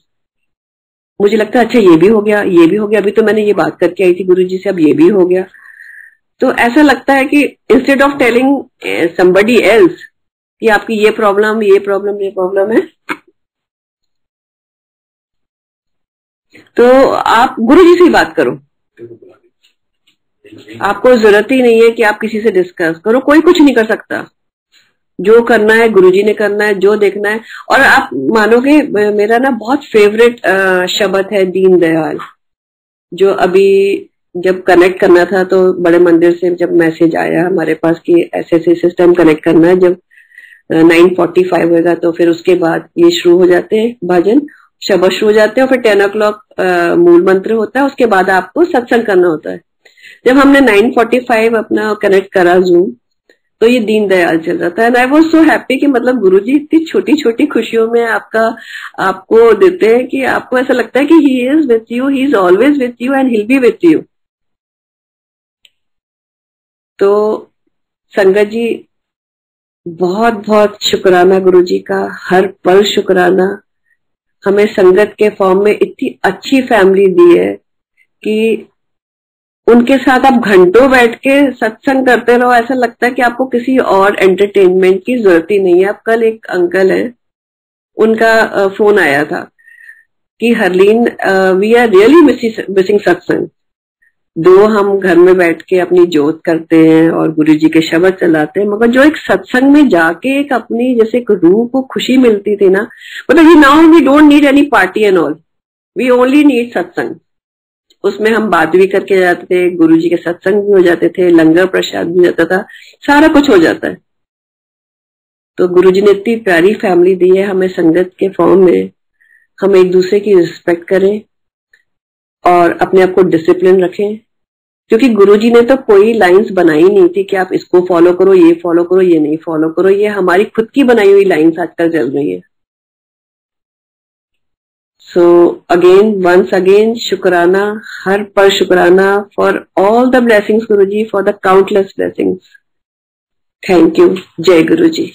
मुझे लगता है अच्छा ये भी हो गया, ये भी हो गया, अभी तो मैंने ये बात करके आई थी गुरु जी से, अब ये भी हो गया। तो ऐसा लगता है कि instead of telling somebody else कि आपकी ये प्रॉब्लम ये प्रॉब्लम ये प्रॉब्लम है, तो आप गुरु जी से ही बात करो। आपको जरूरत ही नहीं है कि आप किसी से डिस्कस करो, कोई कुछ नहीं कर सकता। जो करना है गुरुजी ने करना है, जो देखना है। और आप मानोगे मेरा ना बहुत फेवरेट शब्द है दीनदयाल, जो अभी जब कनेक्ट करना था तो बड़े मंदिर से जब मैसेज आया हमारे पास कि ऐसे सिस्टम कनेक्ट करना है, जब 9:45 होगा तो फिर उसके बाद ये शुरू हो जाते हैं भजन शब्द शुरू हो जाते हैं, और फिर 10 o'clock मूल मंत्र होता है, उसके बाद आपको सत्संग करना होता है। जब हमने 9:45 अपना कनेक्ट करा जूम, तो ये दीनदयाल चल रहा था। And I was so happy कि मतलब गुरुजी इतनी छोटी छोटी खुशियों में आपको देते हैं कि आपको ऐसा लगता है कि he is with you, he is always with you and hill B with you. तो संगत जी बहुत बहुत शुक्राना गुरुजी का, हर पल शुक्राना। हमें संगत के फॉर्म में इतनी अच्छी फैमिली दी है कि उनके साथ आप घंटों बैठ के सत्संग करते रहो, ऐसा लगता है कि आपको किसी और एंटरटेनमेंट की जरूरत ही नहीं है। अब कल एक अंकल है, उनका फोन आया था कि Harleen we are really missing satsang. दो हम घर में बैठ के अपनी जोत करते हैं और गुरु जी के शब्द चलाते हैं, मगर जो एक सत्संग में जाके एक अपनी जैसे एक रूह को खुशी मिलती थी ना, मतलब now we don't need any party and all, we only need satsang. उसमें हम बात भी करके जाते थे, गुरु जी के सत्संग भी हो जाते थे, लंगर प्रसाद भी जाता था, सारा कुछ हो जाता है। तो गुरु जी ने इतनी प्यारी फैमिली दी है हमें संगत के फॉर्म में। हम एक दूसरे की रिस्पेक्ट करें और अपने आप को डिसिप्लिन रखें, क्योंकि गुरु जी ने तो कोई लाइंस बनाई नहीं थी कि आप इसको फॉलो करो, ये फॉलो करो, ये नहीं फॉलो करो। ये हमारी खुद की बनाई हुई लाइंस आजकल चल रही है। So again, once again, शुक्राना, हर पर शुक्राना for all the blessings, Guruji, for the countless blessings. Thank you. जय गुरुजी।